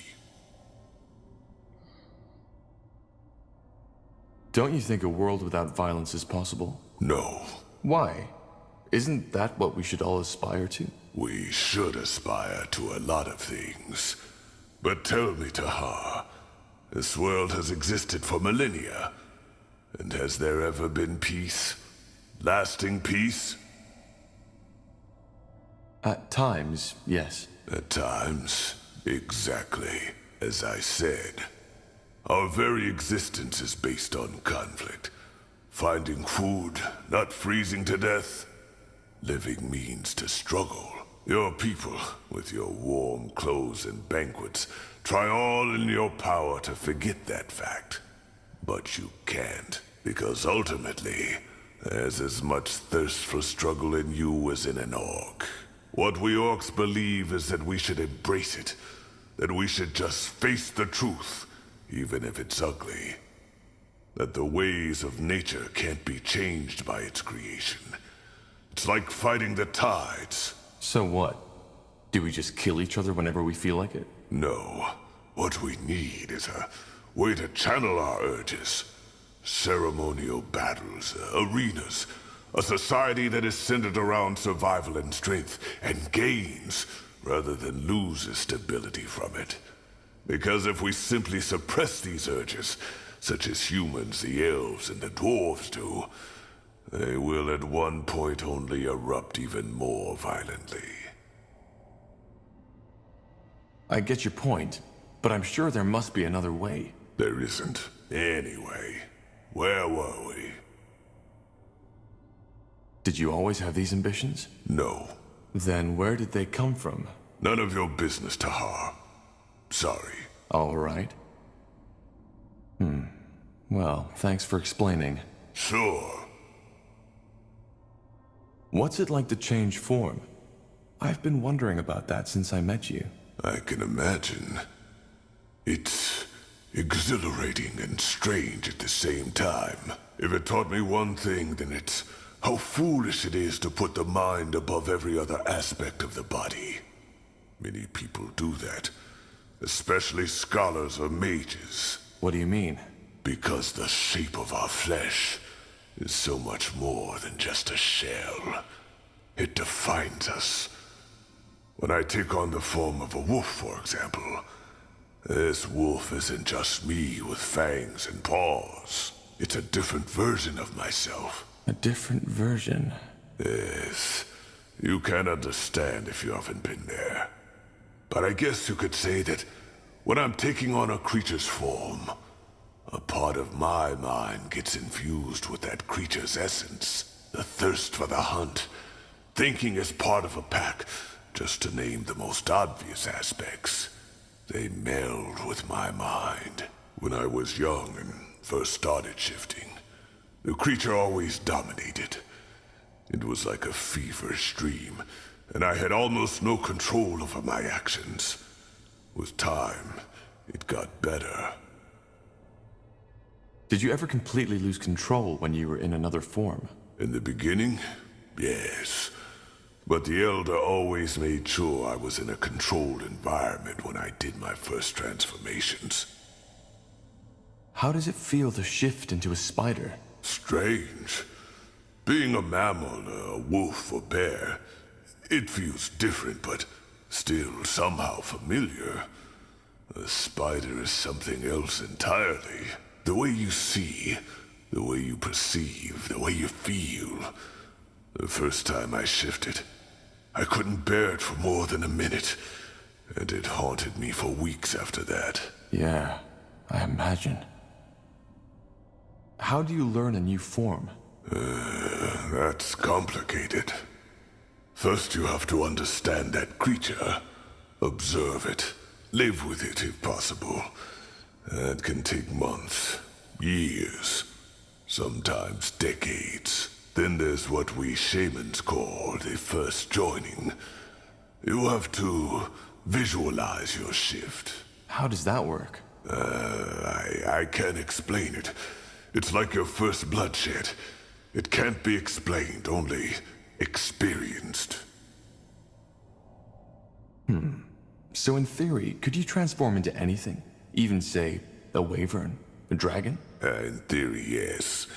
S6: Don't you think a world without violence is possible?
S5: No,
S6: Why? Isn't that what we should all aspire to?
S5: we should aspire to a lot of things. But tell me, Tahar, this world has existed for millennia. And has there ever been peace? Lasting peace?
S6: At times, yes.
S5: At times, exactly as I said. Our very existence is based on conflict. Finding food, not freezing to death. Living means to struggle. Your people, with your warm clothes and banquets, try all in your power to forget that fact. But you can't, because ultimately, there's as much thirst for struggle in you as in an orc. What we orcs believe is that we should embrace it, that we should just face the truth, even if it's ugly. That the ways of nature can't be changed by its creation. It's like fighting the tides.
S6: So what? Do we just kill each other whenever we feel like it?
S5: No. What we need is a way to channel our urges. Ceremonial battles, arenas. A society that is centered around survival and strength, and gains, rather than loses stability from it. Because if we simply suppress these urges, such as humans, the elves, and the dwarves do, they will at one point only erupt even more violently.
S6: I get your point, but I'm sure there must be another way.
S5: There isn't. Anyway, where were we?
S6: Did you always have these ambitions?
S5: No.
S6: Then where did they come from?
S5: None of your business, Tahar. Sorry.
S6: All right. Well, thanks for explaining.
S5: Sure.
S6: What's it like to change form? I've been wondering about that since I met you.
S5: I can imagine. It's exhilarating and strange at the same time. If it taught me one thing, then it's how foolish it is to put the mind above every other aspect of the body. Many people do that, especially scholars or mages.
S6: What do you mean?
S5: Because the shape of our flesh is so much more than just a shell. It defines us. When I take on the form of a wolf, for example, this wolf isn't just me with fangs and paws. It's a different version of myself.
S6: A different version?
S5: Yes. You can understand if you haven't been there. But I guess you could say that when I'm taking on a creature's form, a part of my mind gets infused with that creature's essence. The thirst for the hunt, thinking as part of a pack, just to name the most obvious aspects. They meld with my mind. When I was young and first started shifting, the creature always dominated. It was like a feverish dream, and I had almost no control over my actions. With time, it got better.
S6: Did you ever completely lose control when you were in another form?
S5: In the beginning, yes. But the Elder always made sure I was in a controlled environment when I did my first transformations.
S6: How does it feel to shift into a spider?
S5: Strange. Being a mammal, a wolf or bear, it feels different, but still somehow familiar. A spider is something else entirely. The way you see, the way you perceive, the way you feel. The first time I shifted, I couldn't bear it for more than a minute, and it haunted me for weeks after that.
S6: Yeah, I imagine. How do you learn a new form?
S5: That's complicated. First you have to understand that creature, observe it, live with it if possible. That can take months, years, sometimes decades. Then there's what we shamans call the first joining. You have to visualize your shift.
S6: How does that work?
S5: I can't explain it. It's like your first bloodshed. It can't be explained, only experienced.
S6: So in theory, could you transform into anything? Even, say, a wyvern? A dragon?
S5: In theory, yes.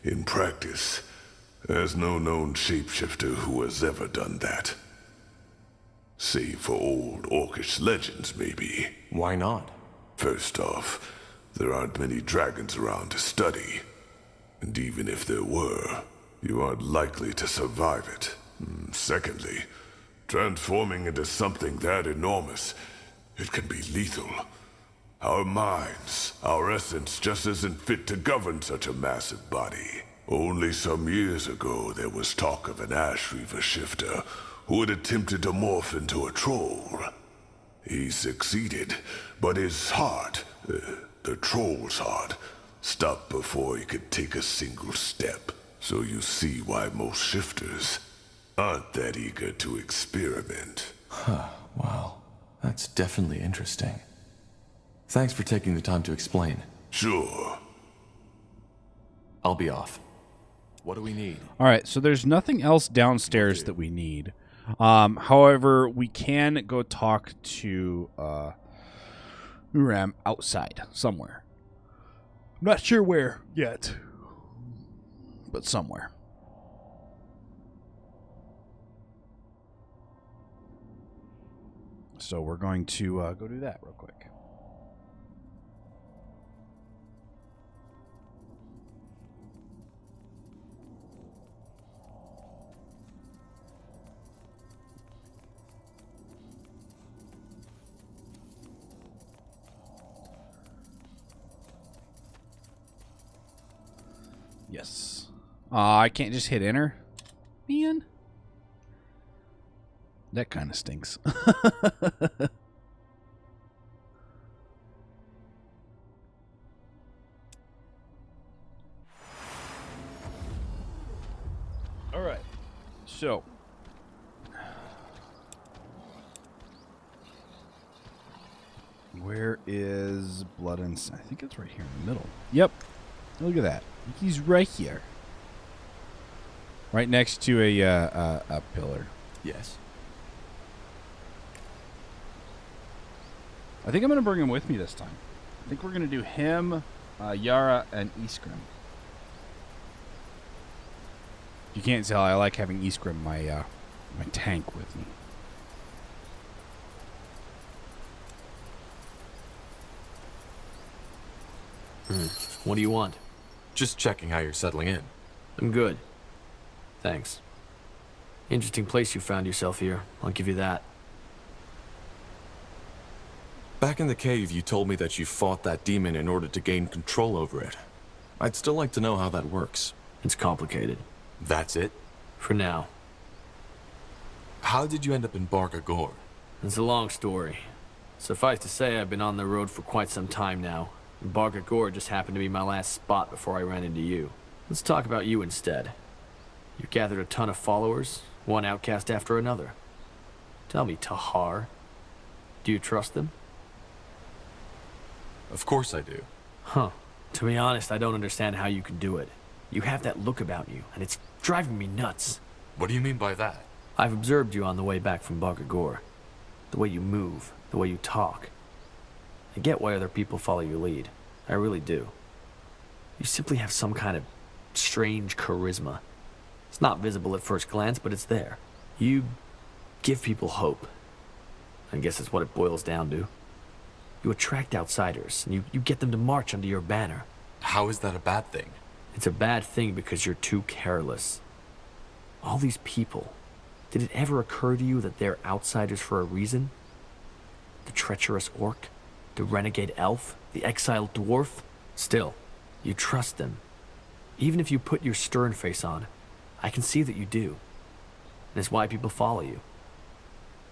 S5: In practice, there's no known shapeshifter who has ever done that. Save for old orcish legends, maybe.
S6: Why not?
S5: First off, there aren't many dragons around to study. And even if there were, you aren't likely to survive it. Secondly, transforming into something that enormous, it can be lethal. Our minds, our essence just isn't fit to govern such a massive body. Only some years ago, there was talk of an Ash Reaver shifter who had attempted to morph into a troll. He succeeded, but his heart, the troll's heart, stopped before he could take a single step. So you see why most shifters aren't that eager to experiment.
S6: Wow, that's definitely interesting. Thanks for taking the time to explain.
S5: Sure.
S6: I'll be off. What do we need?
S2: All right, so there's nothing else downstairs that we need. However, we can go talk to Uram outside somewhere. I'm not sure where yet, but somewhere. So we're going to go do that real quick. Yes. I can't just hit enter. Man. That kind of stinks. All right. So. Where is Blood and... I think it's right here in the middle. Yep. Look at that. He's right here. Right next to a pillar.
S6: Yes.
S2: I think I'm going to bring him with me this time. I think we're going to do him, Yara, and Iskrim. You can't tell, I like having Iskrim, my tank, with me.
S4: What do you want?
S6: Just checking how you're settling in.
S4: I'm good. Thanks. Interesting place you found yourself here. I'll give you that.
S6: Back in the cave, you told me that you fought that demon in order to gain control over it. I'd still like to know how that works.
S4: It's complicated.
S6: That's it?
S4: For now.
S6: How did you end up in Barga Gore?
S4: It's a long story. Suffice to say, I've been on the road for quite some time now. And Barga Gore just happened to be my last spot before I ran into you. Let's talk about you instead. You gathered a ton of followers, one outcast after another. Tell me, Tahar, do you trust them?
S6: Of course I do.
S4: Huh. To be honest, I don't understand how you can do it. You have that look about you, and it's driving me nuts.
S6: What do you mean by that?
S4: I've observed you on the way back from Barga Gore. The way you move, the way you talk. I get why other people follow your lead. I really do. You simply have some kind of strange charisma. It's not visible at first glance, but it's there. You give people hope. I guess that's what it boils down to. You attract outsiders, and you get them to march under your banner.
S6: How is that a bad thing?
S4: It's a bad thing because you're too careless. All these people, did it ever occur to you that they're outsiders for a reason? The treacherous orc, the renegade elf, the exiled dwarf? Still, you trust them. Even if you put your stern face on, I can see that you do. And it's why people follow you.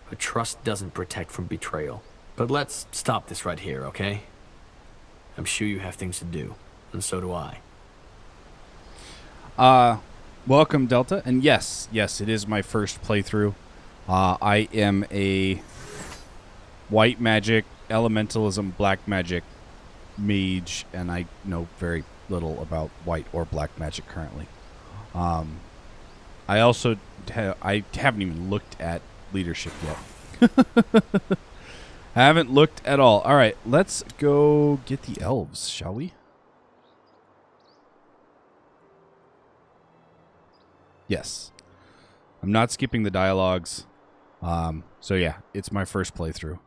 S4: But trust doesn't protect from betrayal. But let's stop this right here, okay? I'm sure you have things to do, and so do I.
S2: Welcome, Delta. And yes, it is my first playthrough. I am a white magic, elementalism, black magic mage, and I know very little about white or black magic currently. I also I haven't even looked at leadership yet. I haven't looked at all. All right, let's go get the elves, shall we? Yes. I'm not skipping the dialogues. So yeah, it's my first playthrough.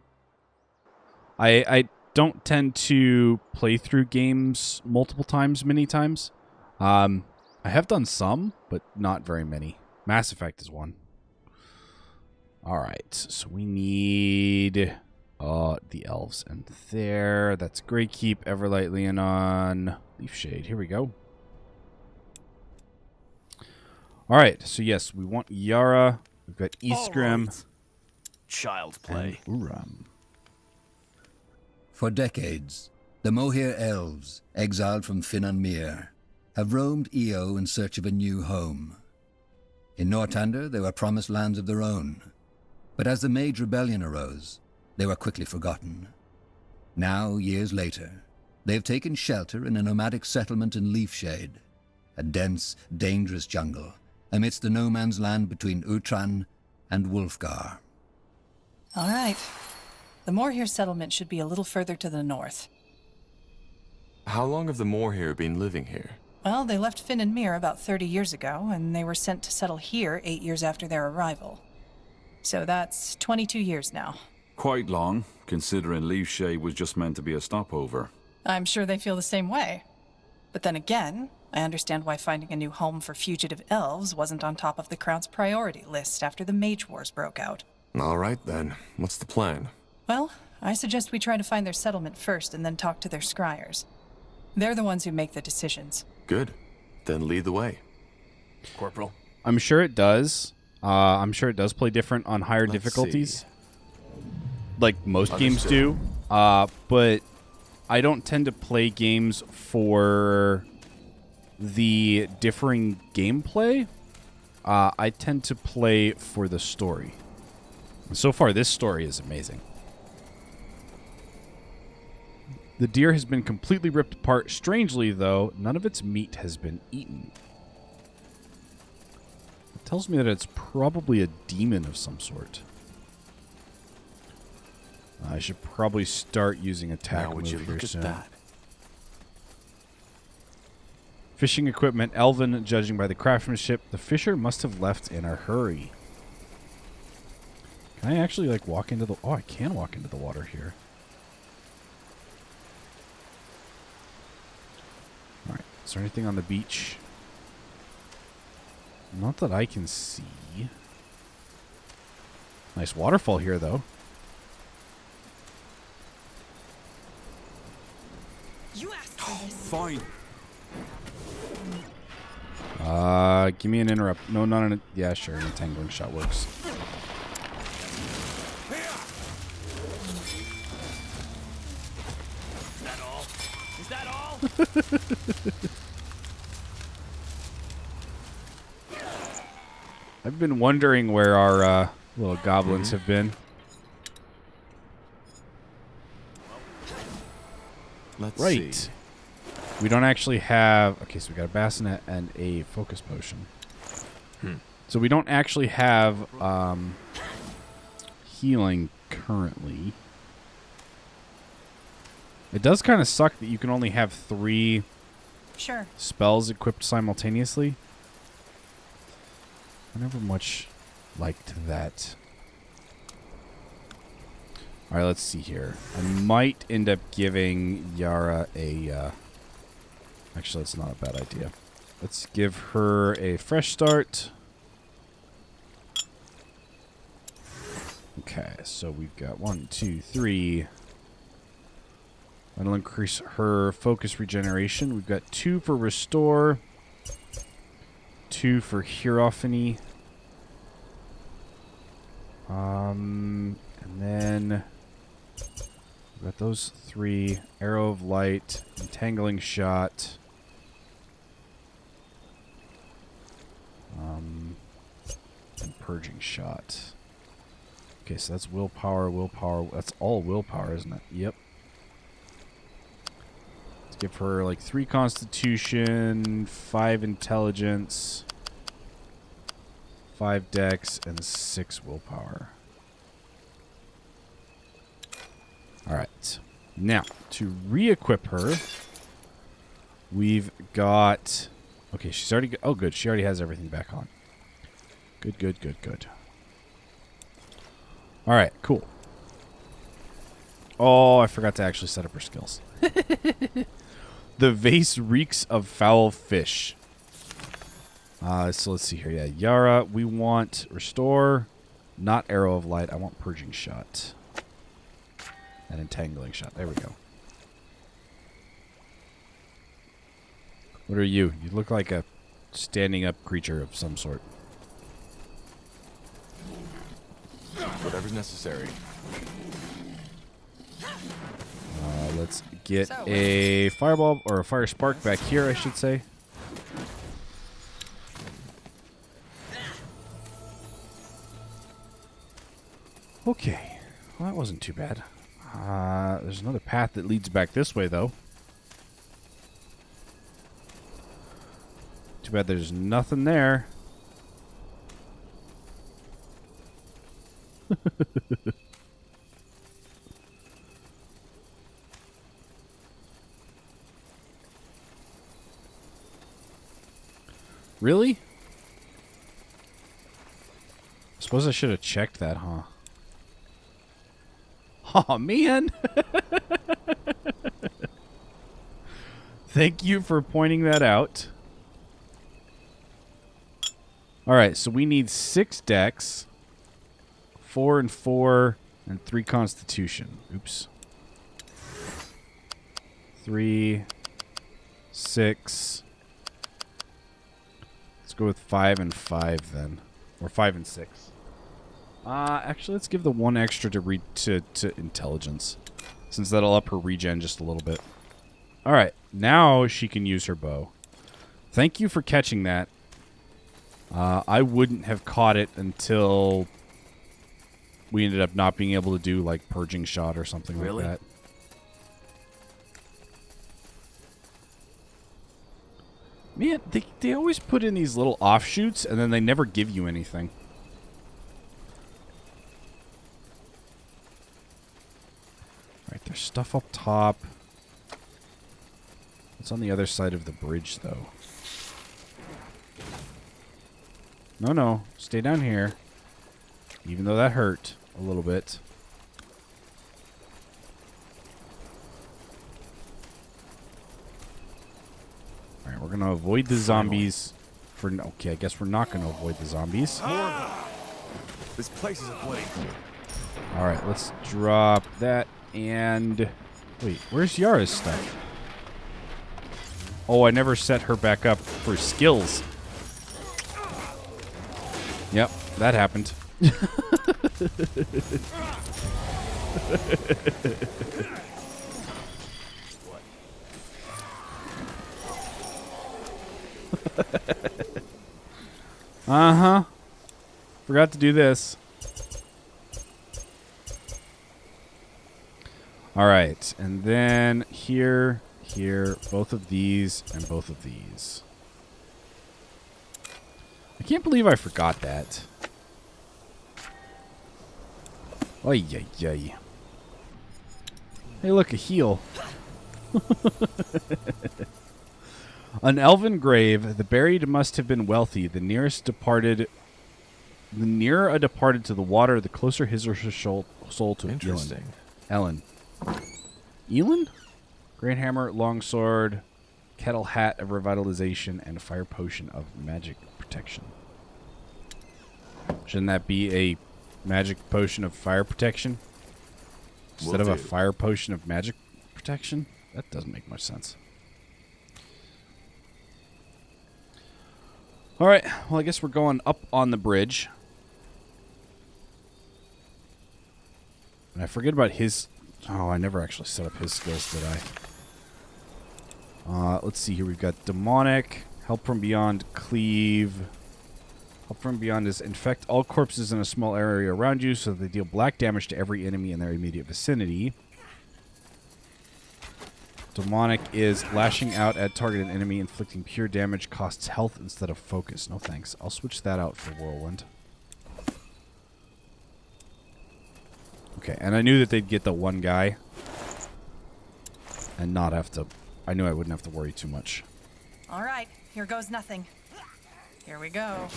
S2: I don't tend to play through games multiple times, many times. I have done some, but not very many. Mass Effect is one. All right, so we need the elves, and there. That's Greykeep, Everlight, Leonon, Leafshade. Here we go. All right, so yes, we want Yara. We've got Iskrim.
S4: Right. Child's play.
S2: And Uram.
S1: For decades, the Mohir elves, exiled from Finan Mir, have roamed Io in search of a new home. In Northander, they were promised lands of their own, but as the Mage Rebellion arose, they were quickly forgotten. Now, years later, they have taken shelter in a nomadic settlement in Leafshade, a dense, dangerous jungle amidst the no-man's land between Utran and Wulfgar.
S9: All right. The Morhir settlement should be a little further to the north.
S6: How long have the Morhir been living here?
S9: Well, they left Finn and Mir about 30 years ago, and they were sent to settle here 8 years after their arrival. So that's 22 years now.
S10: Quite long, considering Leafshade was just meant to be a stopover.
S9: I'm sure they feel the same way. But then again, I understand why finding a new home for fugitive elves wasn't on top of the Crown's priority list after the Mage Wars broke out.
S6: All right, then. What's the plan?
S9: Well, I suggest we try to find their settlement first and then talk to their scryers. They're the ones who make the decisions.
S6: Good. Then lead the way.
S4: Corporal?
S2: I'm sure it does. I'm sure it does play different on higher difficulties.
S6: See.
S2: Like most games do. But I don't tend to play games for the differing gameplay. I tend to play for the story. So far, this story is amazing. The deer has been completely ripped apart. Strangely, though, none of its meat has been eaten. It tells me that it's probably a demon of some sort. I should probably start using attack
S3: Now would
S2: move
S3: you
S2: here
S3: look at
S2: soon.
S3: that?
S2: Fishing equipment, elven, judging by the craftsmanship. The fisher must have left in a hurry. Can I actually, like, walk into the... Oh, I can walk into the water here. Alright, is there anything on the beach? Not that I can see. Nice waterfall here, though.
S9: You asked for this.
S10: Fine.
S2: Give me an interrupt. No, not an... Yeah, sure, an entangling shot works.
S4: Is that all?
S2: I've been wondering where our little goblins have been.
S6: Let's
S2: Right.
S6: see.
S2: We don't actually have... Okay, so we got a bassinet and a focus potion. So we don't actually have healing currently. It does kind of suck that you can only have 3
S9: Sure.
S2: spells equipped simultaneously. I never much liked that. Alright, let's see here. I might end up giving Yara a... Actually, that's not a bad idea. Let's give her a fresh start. Okay, so we've got 1, 2, 3. That'll increase her focus regeneration. We've got 2 for restore, 2 for hierophany. And then we've got those 3. Arrow of light, entangling shot. And purging shot. Okay, so that's willpower, willpower. That's all willpower, isn't it? Yep. Let's give her like 3 constitution, 5 intelligence, 5 dex, and 6 willpower. Alright. Now, to re-equip her, we've got... Okay, she's already... Oh, good. She already has everything back on. Good, good, good, good. Alright, cool. Oh, I forgot to actually set up her skills. The vase reeks of foul fish. So let's see here. Yeah, Yara, we want restore, not arrow of light. I want purging shot. And entangling shot. There we go. What are you? You look like a standing up creature of some sort.
S6: Whatever's necessary.
S2: Let's get a fireball or a fire spark back here, I should say. Okay. Well, that wasn't too bad. There's another path that leads back this way, though. Too bad there's nothing there. Really? Suppose I should have checked that, huh? Oh, man. Thank you for pointing that out. All right, so we need 6 dex, 4 and 4, and 3 constitution. Oops. 3, 6. Let's go with 5 and 5 then. Or 5 and 6. Actually, let's give the 1 extra to intelligence, since that'll up her regen just a little bit. All right, now she can use her bow. Thank you for catching that. I wouldn't have caught it until we ended up not being able to do like purging shot or something like that. Man, they always put in these little offshoots, and then they never give you anything. Alright, there's stuff up top. It's on the other side of the bridge, though. No, stay down here. Even though that hurt a little bit. Alright, we're going to avoid the zombies. Okay, I guess we're not going to avoid the zombies.
S6: This place is avoiding.
S2: Alright, let's drop that and... Wait, where's Yara's stuff? Oh, I never set her back up for skills. Yep, that happened. Uh-huh. Forgot to do this. Alright, and then here, both of these, and both of these. I can't believe I forgot that. Oy, yay, yay. Hey, look, a heal. An elven grave. The buried must have been wealthy. The nearer a departed to the water, the closer his or her soul to
S6: Interesting.
S2: Ellen. Elin? Great hammer, longsword, kettle hat of revitalization, and a fire potion of magic protection. Shouldn't that be a magic potion of fire protection instead of a fire potion of magic protection? That doesn't make much sense. Alright, well, I guess we're going up on the bridge. And I forget about his... Oh, I never actually set up his skills, did I? Let's see here. We've got Demonic, Help from Beyond, Cleave. Help from Beyond is infect all corpses in a small area around you so that they deal black damage to every enemy in their immediate vicinity. Demonic is lashing out at targeted enemy, inflicting pure damage, costs health instead of focus. No thanks. I'll switch that out for Whirlwind. Okay, and I knew that they'd get the one guy and not have to... I knew I wouldn't have to worry too much.
S9: All right, here goes nothing. Here we go.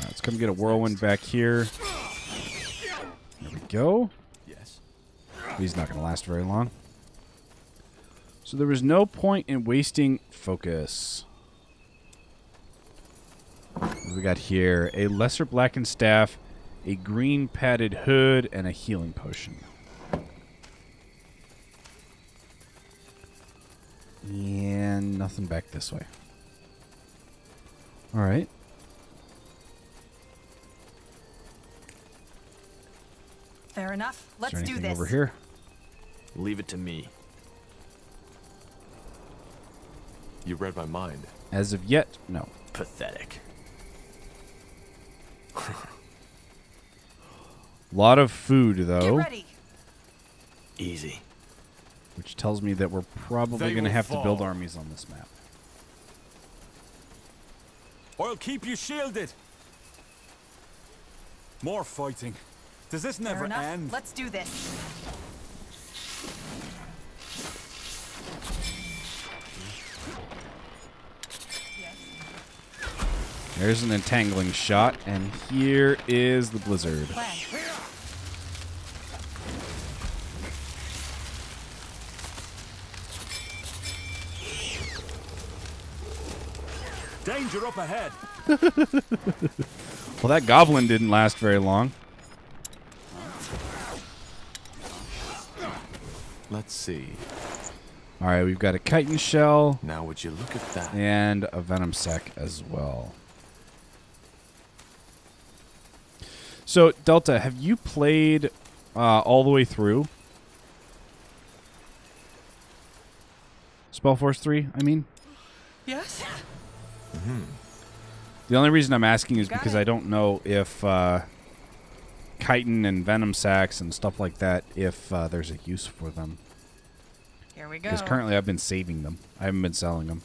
S2: Let's come get a Whirlwind back here. There we go.
S6: Yes.
S2: He's not going to last very long. So there was no point in wasting focus. What do we got here? A lesser blackened staff, a green padded hood, and a healing potion. And nothing back this way. All right.
S9: Fair enough. Let's do
S2: anything
S9: this.
S2: over here?
S4: Leave it to me.
S6: You read my mind.
S2: As of yet, no.
S4: Pathetic.
S2: Lot of food,
S9: Get
S2: though,
S9: ready.
S4: Easy.
S2: which tells me that we're probably going to have to build armies on this map.
S10: I'll keep you shielded. More fighting. Does this
S9: Fair
S10: never
S9: enough.
S10: end?
S9: Let's do this.
S2: There's an entangling shot, and here is the blizzard.
S9: Plan.
S10: Danger up ahead.
S2: Well, that goblin didn't last very long.
S6: Let's see.
S2: All right, we've got a chitin shell
S6: Now would you look at that?
S2: and a venom sac as well. So, Delta, have you played all the way through? SpellForce 3, I mean?
S9: Yes.
S2: The only reason I'm asking is
S9: Got
S2: because
S9: it.
S2: I don't know if chitin and venom sacs and stuff like that, if there's a use for them.
S9: Here we go.
S2: Because currently I've been saving them. I haven't been selling them.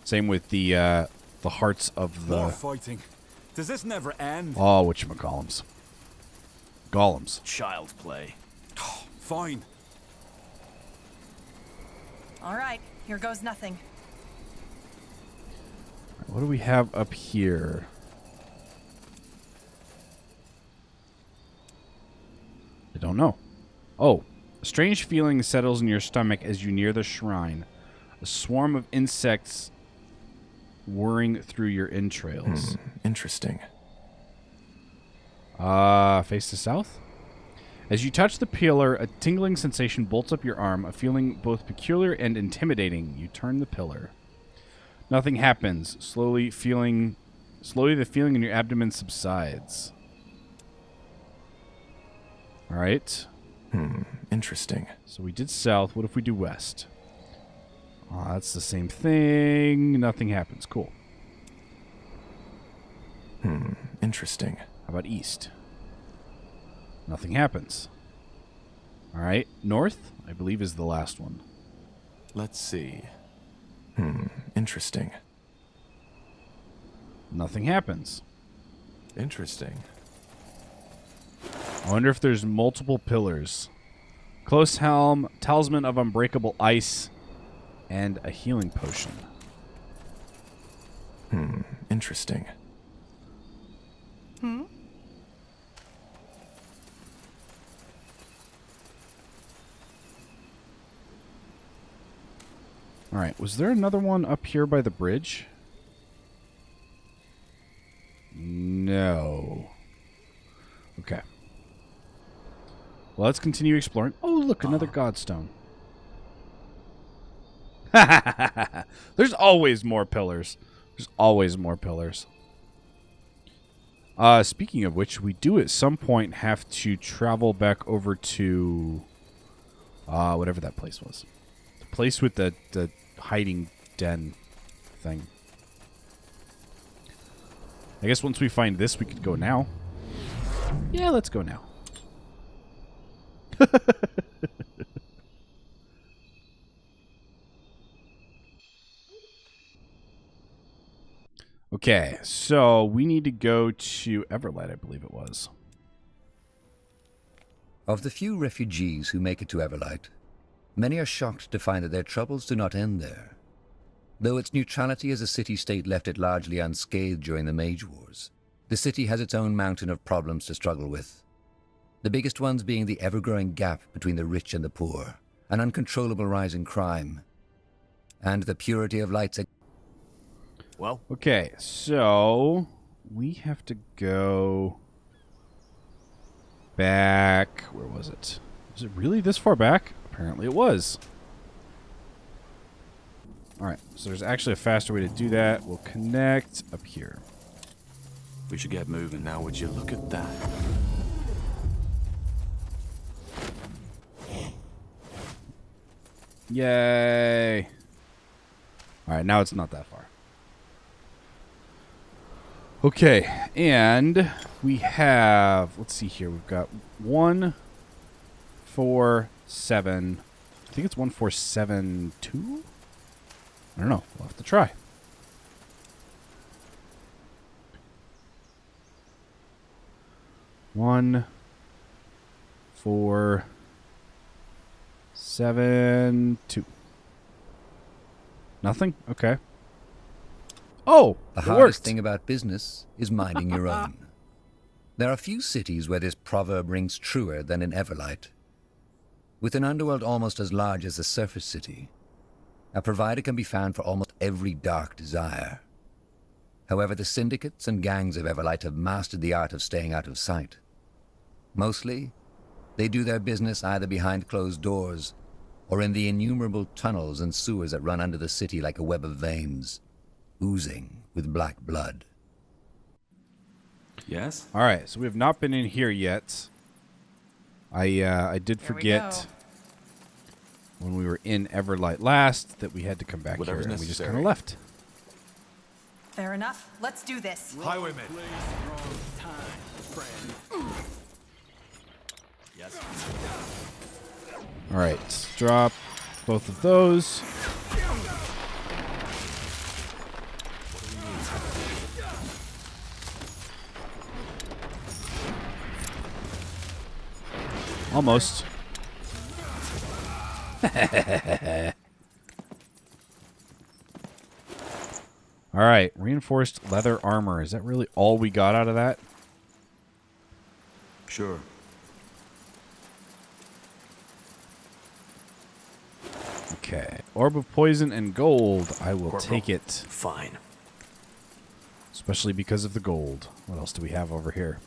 S2: Same with the hearts of the...
S10: More fighting. Does this never end?
S2: Oh, whatchamacallums. Golems.
S4: Child play.
S10: Fine.
S9: All right, here goes nothing.
S2: What do we have up here? I don't know. Oh, a strange feeling settles in your stomach as you near the shrine. A swarm of insects whirring through your entrails.
S6: Interesting.
S2: Face to south? As you touch the pillar, a tingling sensation bolts up your arm, a feeling both peculiar and intimidating. You turn the pillar. Nothing happens. Slowly the feeling in your abdomen subsides. All right.
S6: Interesting.
S2: So we did south. What if we do west? Oh, that's the same thing. Nothing happens. Cool.
S6: Interesting.
S2: How about east? Nothing happens. All right. North, I believe, is the last one.
S6: Let's see. Interesting.
S2: Nothing happens.
S6: Interesting.
S2: I wonder if there's multiple pillars. Close helm, talisman of unbreakable ice, and a healing potion.
S6: Interesting. All right, was there another one up here by the bridge? No. Okay. Well, let's continue exploring. Oh, look, another godstone. There's always more pillars. There's always more pillars. Speaking of which, we do at some point have to travel back over to whatever that place was. The place with the hiding den thing. I guess once we find this, we could go now. Yeah, let's go now. Okay, so we need to go to Everlight, I believe it was.
S1: Of the few refugees who make it to Everlight, many are shocked to find that their troubles do not end there. Though its neutrality as a city-state left it largely unscathed during the Mage Wars, the city has its own mountain of problems to struggle with. The biggest ones being the ever-growing gap between the rich and the poor, an uncontrollable rise in crime, and the purity of light's...
S4: Well,
S2: Okay, so we have to go back. Where was it? Was it really this far back? Apparently it was. All right, so there's actually a faster way to do that. We'll connect up here.
S10: We should get moving.
S6: Now would you look at that?
S2: Yay. All right, now it's not that far. Okay, and we have, let's see here, we've got 1, 4, 7. I think it's 1472? I don't know. We'll have to try. One, 4, 7, 2. Nothing? Okay. Oh,
S1: The
S2: it
S1: hardest
S2: worked.
S1: thing about business is minding your own. There are few cities where this proverb rings truer than in Everlight. With an underworld almost as large as the surface city, a provider can be found for almost every dark desire. However, the syndicates and gangs of Everlight have mastered the art of staying out of sight. Mostly, they do their business either behind closed doors or in the innumerable tunnels and sewers that run under the city like a web of veins, oozing with black blood.
S10: Yes?
S2: All right, so we have not been in here yet. I did
S9: Here we
S2: forget when we were in Everlight last that we had to come back
S6: Whatever's
S2: here, and we just
S6: necessary.
S2: kind of left.
S9: Fair enough. Let's do this.
S10: Highwaymen.
S4: yes.
S2: All right, let's drop both of those. Almost. All right, reinforced leather armor. Is that really all we got out of that?
S10: Sure.
S2: Okay. Orb of poison and gold. I will
S4: Corporal.
S2: take it.
S4: Fine.
S2: Especially because of the gold. What else do we have over here?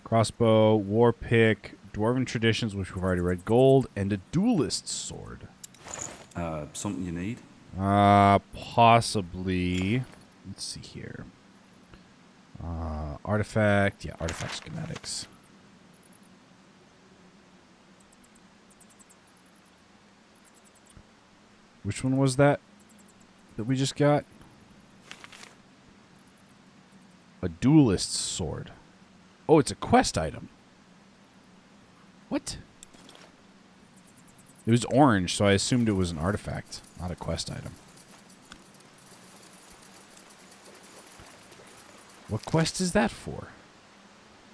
S2: Crossbow, war pick, dwarven traditions, which we've already read, gold, and a duelist's sword.
S10: Something you need?
S2: Possibly. Let's see here. Artifact. Yeah, artifact schematics. Which one was that we just got? A duelist's sword. Oh, it's a quest item. What? It was orange, so I assumed it was an artifact, not a quest item. What quest is that for?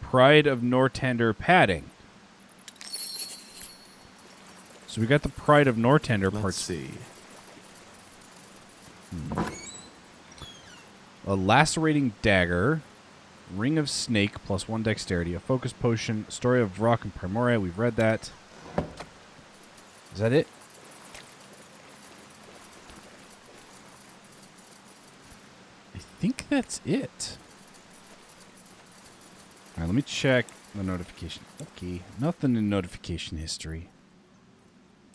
S2: Pride of Nortender padding. So we got the Pride of Nortender part.
S6: Let's see.
S2: A lacerating dagger. Ring of Snake, +1 dexterity. A focus potion. Story of Rock and Primoria. We've read that. Is that it? I think that's it. Alright, let me check the notification. Okay, nothing in notification history.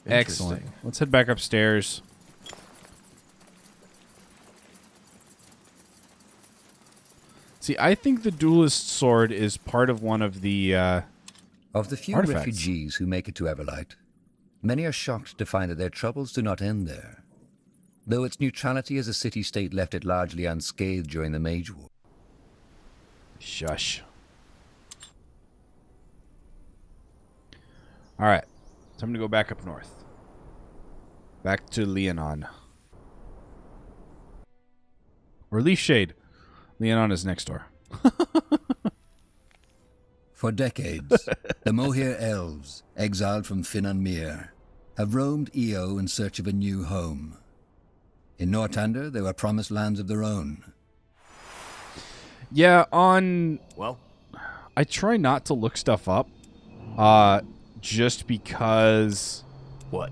S2: Excellent.
S6: Interesting.
S2: Let's head back upstairs. See, I think the duelist sword is part of one of the
S1: Of the few
S2: artifacts.
S1: refugees who make it to Everlight, many are shocked to find that their troubles do not end there, though its neutrality as a city-state left it largely unscathed during the Mage War.
S2: Shush. Alright. Time to go back up north. Back to Leonon. Or Leaf Shade. Leonon is next door.
S1: For decades, the Mohir elves, exiled from Finan Mir, have roamed Io in search of a new home. In Northander, they were promised lands of their own.
S2: Yeah, on...
S4: Well,
S2: I try not to look stuff up. Just because...
S4: what?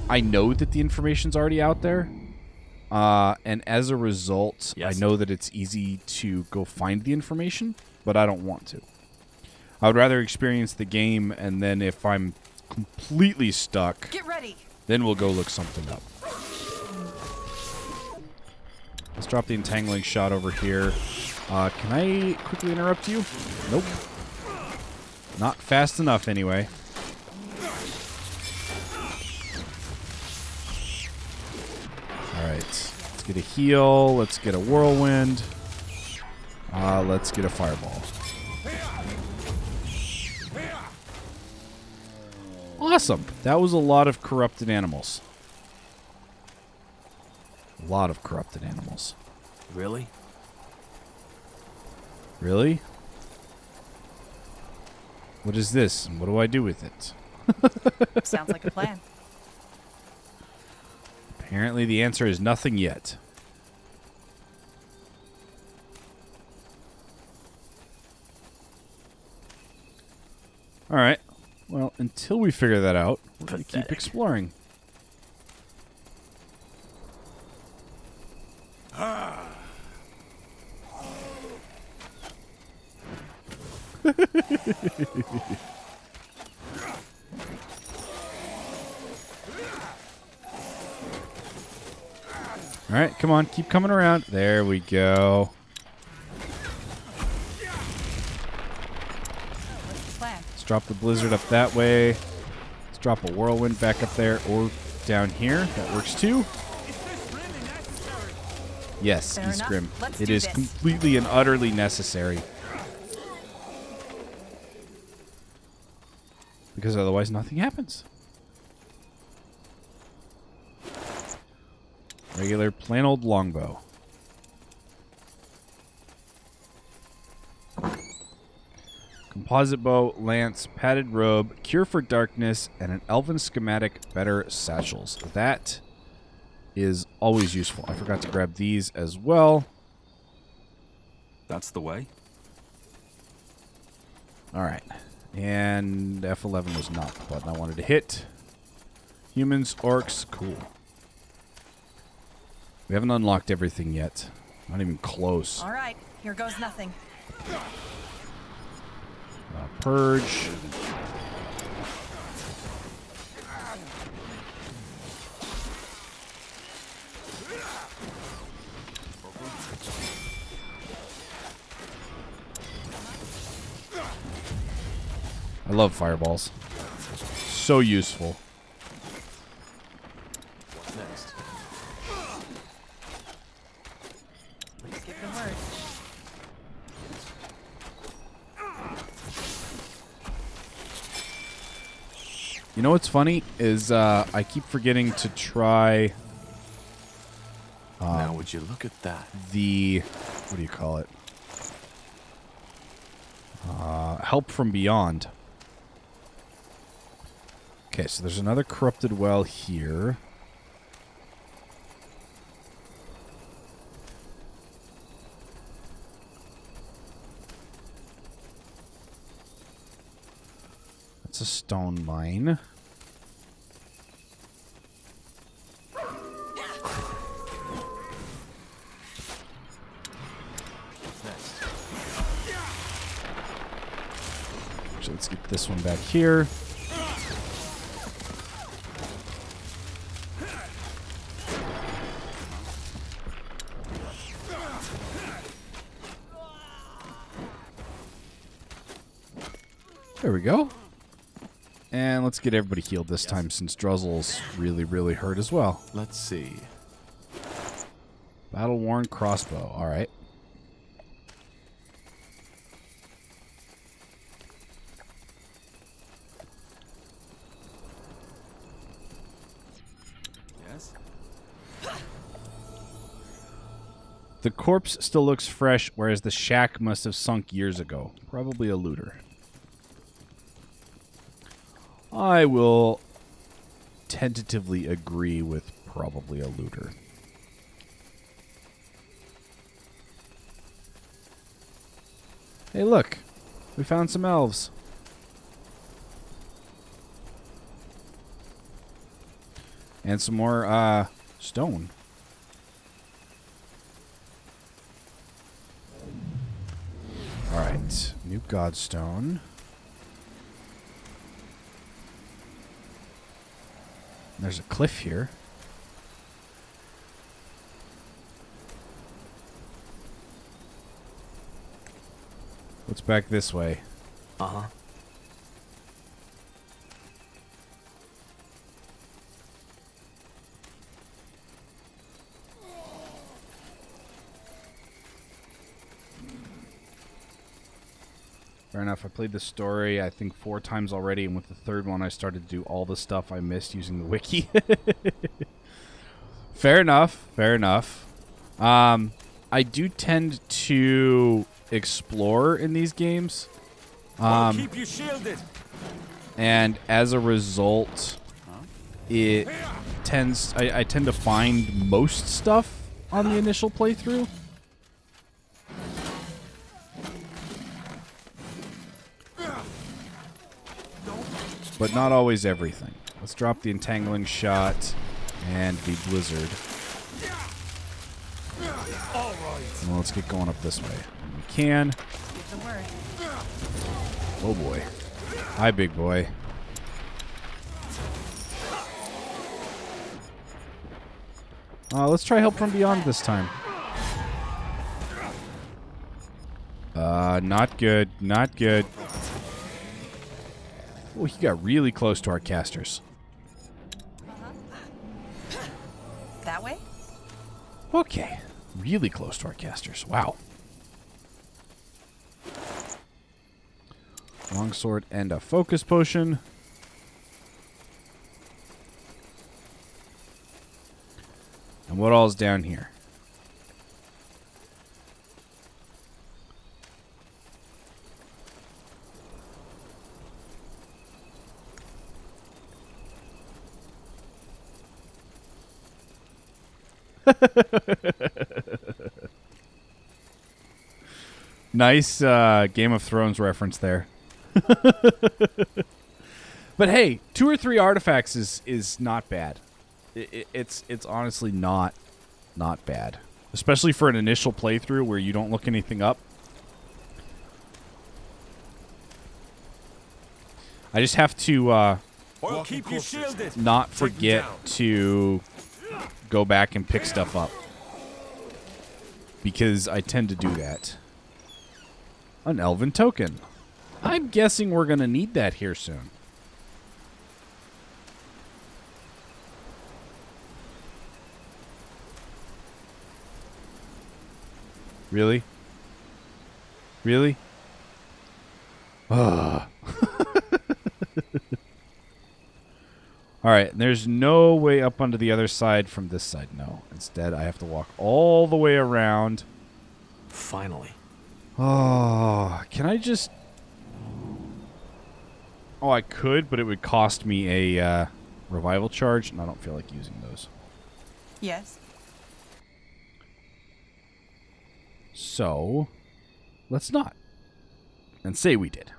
S2: I know that the information's already out there. And as a result,
S4: Yes.
S2: I know that it's easy to go find the information, but I don't want to. I would rather experience the game, and then if I'm completely stuck,
S9: Get ready.
S2: then we'll go look something up. Let's drop the entangling shot over here. Can I quickly interrupt you? Nope. Not fast enough, anyway. Alright. Let's get a heal. Let's get a whirlwind. Let's get a fireball. Awesome. That was a lot of corrupted animals. A lot of corrupted animals.
S4: Really?
S2: Really? What is this? And what do I do with it?
S9: Sounds like a plan.
S2: Apparently the answer is nothing yet. Alright. Well, until we figure that out, we're going to keep
S4: Pathetic.
S2: exploring. Alright, come on, keep coming around. There we go.
S9: What's the plan?
S2: Let's drop the blizzard up that way. Let's drop a whirlwind back up there or down here. That works too. Yes,
S9: Fair enough.
S2: Eastgrim.
S9: Let's
S2: It
S9: do
S2: is
S9: this.
S2: completely and utterly necessary. Because otherwise nothing happens. Regular plain old longbow. Composite bow, lance, padded robe, cure for darkness, and an elven schematic better satchels. That is always useful. I forgot to grab these as well.
S10: That's the way.
S2: Alright. And F11 was not the button I wanted to hit. Humans, orcs, cool. We haven't unlocked everything yet. Not even close.
S9: All right, here goes nothing.
S2: Purge. I love fireballs. So useful.
S4: Next.
S9: Let's give the word.
S2: You know what's funny is I keep forgetting to try
S6: Now would you look at that?
S2: the, what do you call it? Help from beyond. Okay, so there's another corrupted well here. That's a stone mine. So let's get this one back here. There we go. And let's get everybody healed this time since Druzzl's really, really hurt as well.
S6: Let's see.
S2: Battle-worn crossbow. All right.
S6: Yes?
S2: The corpse still looks fresh, whereas the shack must have sunk years ago. Probably a looter. I will tentatively agree with probably a looter. Hey, look. We found some elves. And some more, stone. Alright. New godstone. There's a cliff here. What's back this way?
S4: Uh-huh.
S2: Fair enough. I played the story, I think, 4 times already, and with the third one, I started to do all the stuff I missed using the wiki. Fair enough. Fair enough. I do tend to explore in these games.
S10: Keep you shielded.
S2: And as a result, it tends... I tend to find most stuff on the initial playthrough. But not always everything. Let's drop the entangling shot and the blizzard. Well, let's get going up this way. We can.
S9: Give the word.
S2: Oh boy. Hi, big boy. Let's try help from beyond this time. Not good. Not good. Oh, he got really close to our casters.
S9: That way?
S2: Okay. Really close to our casters. Wow. Longsword and a focus potion. And what all's down here? Nice Game of Thrones reference there. But hey, 2 or 3 artifacts is not bad. It's honestly not bad, especially for an initial playthrough where you don't look anything up. I just have to
S8: Keep you shielded.
S2: not forget to go back and pick stuff up, because I tend to do that. An elven token. I'm guessing we're going to need that here soon. Really? Really? Ugh. Alright, there's no way up onto the other side from this side. No. Instead, I have to walk all the way around.
S4: Finally.
S2: Oh, can I just... Oh, I could, but it would cost me a revival charge, and I don't feel like using those.
S9: Yes.
S2: So, let's not. And say we did.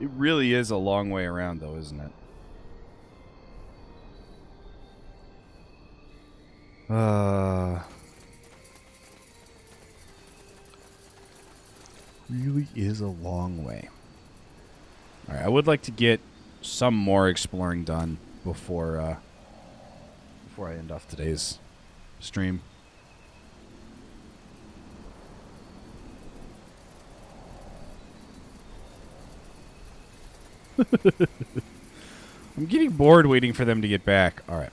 S2: It really is a long way around, though, isn't it? Really is a long way. All right, I would like to get some more exploring done before I end off today's stream. I'm getting bored waiting for them to get back. All right.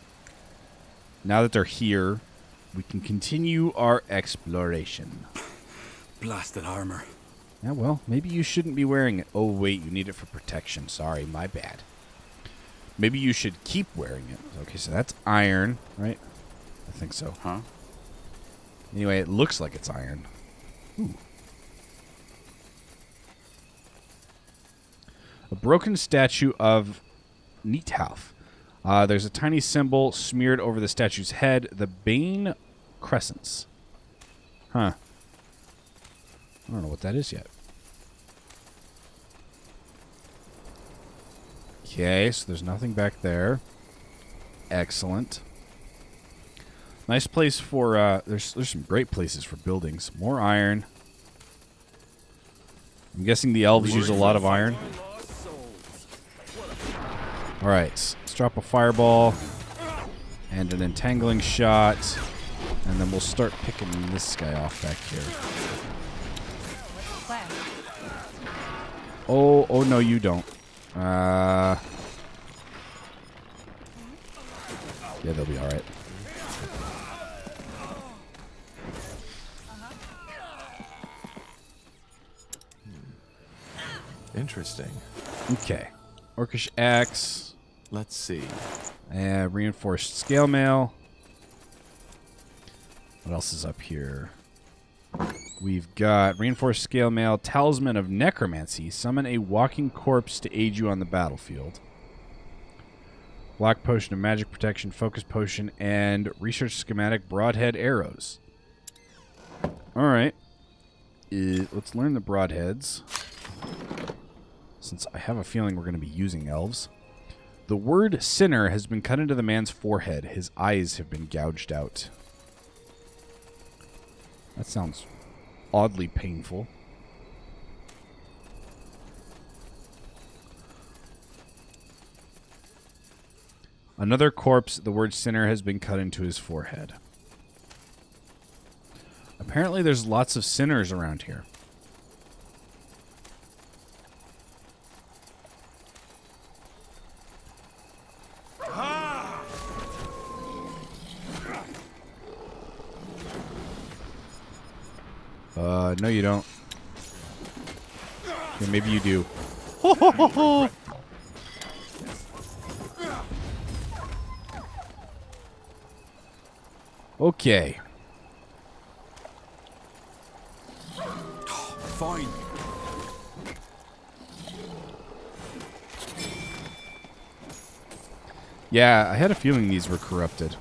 S2: Now that they're here, we can continue our exploration.
S3: Blasted armor.
S2: Yeah, well, maybe you shouldn't be wearing it. Oh, wait, you need it for protection. Sorry, my bad. Maybe you should keep wearing it. Okay, so that's iron, right? I think so.
S3: Huh?
S2: Anyway, it looks like it's iron. Ooh. A broken statue of Neathalf. There's a tiny symbol smeared over the statue's head. The Bane Crescents. Huh. I don't know what that is yet. Okay, so there's nothing back there. Excellent. Nice place for, there's some great places for buildings. More iron. I'm guessing the elves use a lot of iron. Alright, let's drop a fireball and an entangling shot, and then we'll start picking this guy off back here. Oh no, you don't. Yeah, they'll be alright.
S6: Interesting.
S2: Okay. Orcish axe.
S6: Let's see.
S2: Reinforced scale mail. What else is up here? We've got reinforced scale mail, talisman of necromancy. Summon a walking corpse to aid you on the battlefield. Black potion of magic protection, focus potion, and research schematic broadhead arrows. Alright. Let's learn the broadheads. Since I have a feeling we're going to be using elves. The word sinner has been cut into the man's forehead. His eyes have been gouged out. That sounds oddly painful. Another corpse, the word sinner has been cut into his forehead. Apparently there's lots of sinners around here. No, you don't. Okay, maybe you do. Okay.
S10: Fine.
S2: Yeah, I had a feeling these were corrupted.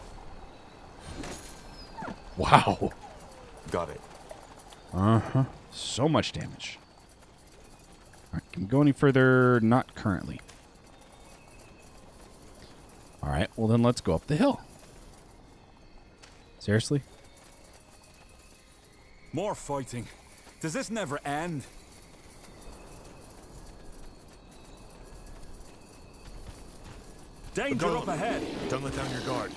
S2: Wow.
S6: Got it.
S2: Uh-huh. So much damage. All right, can we go any further? Not currently. All right, well then let's go up the hill. Seriously?
S10: More fighting. Does this never end? Danger up ahead.
S6: Don't let down your guard.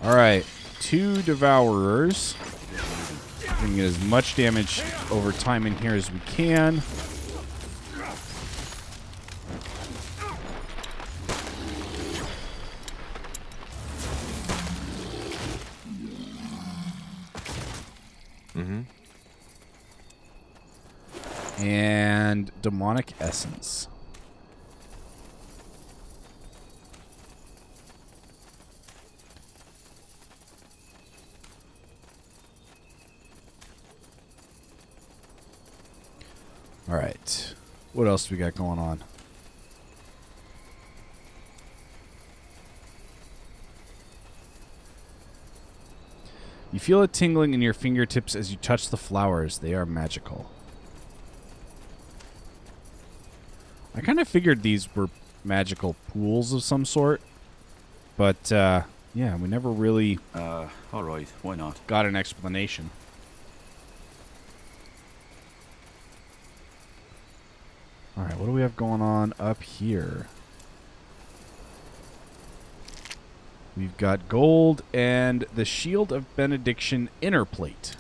S2: All right, 2 Devourers. We can get as much damage over time in here as we can. And Demonic Essence. All right. What else do we got going on? You feel a tingling in your fingertips as you touch the flowers. They are magical. I kind of figured these were magical pools of some sort. But, yeah, we never really
S10: Alright, why not?
S2: got an explanation. Alright, what do we have going on up here? We've got gold and the Shield of Benediction inner plate.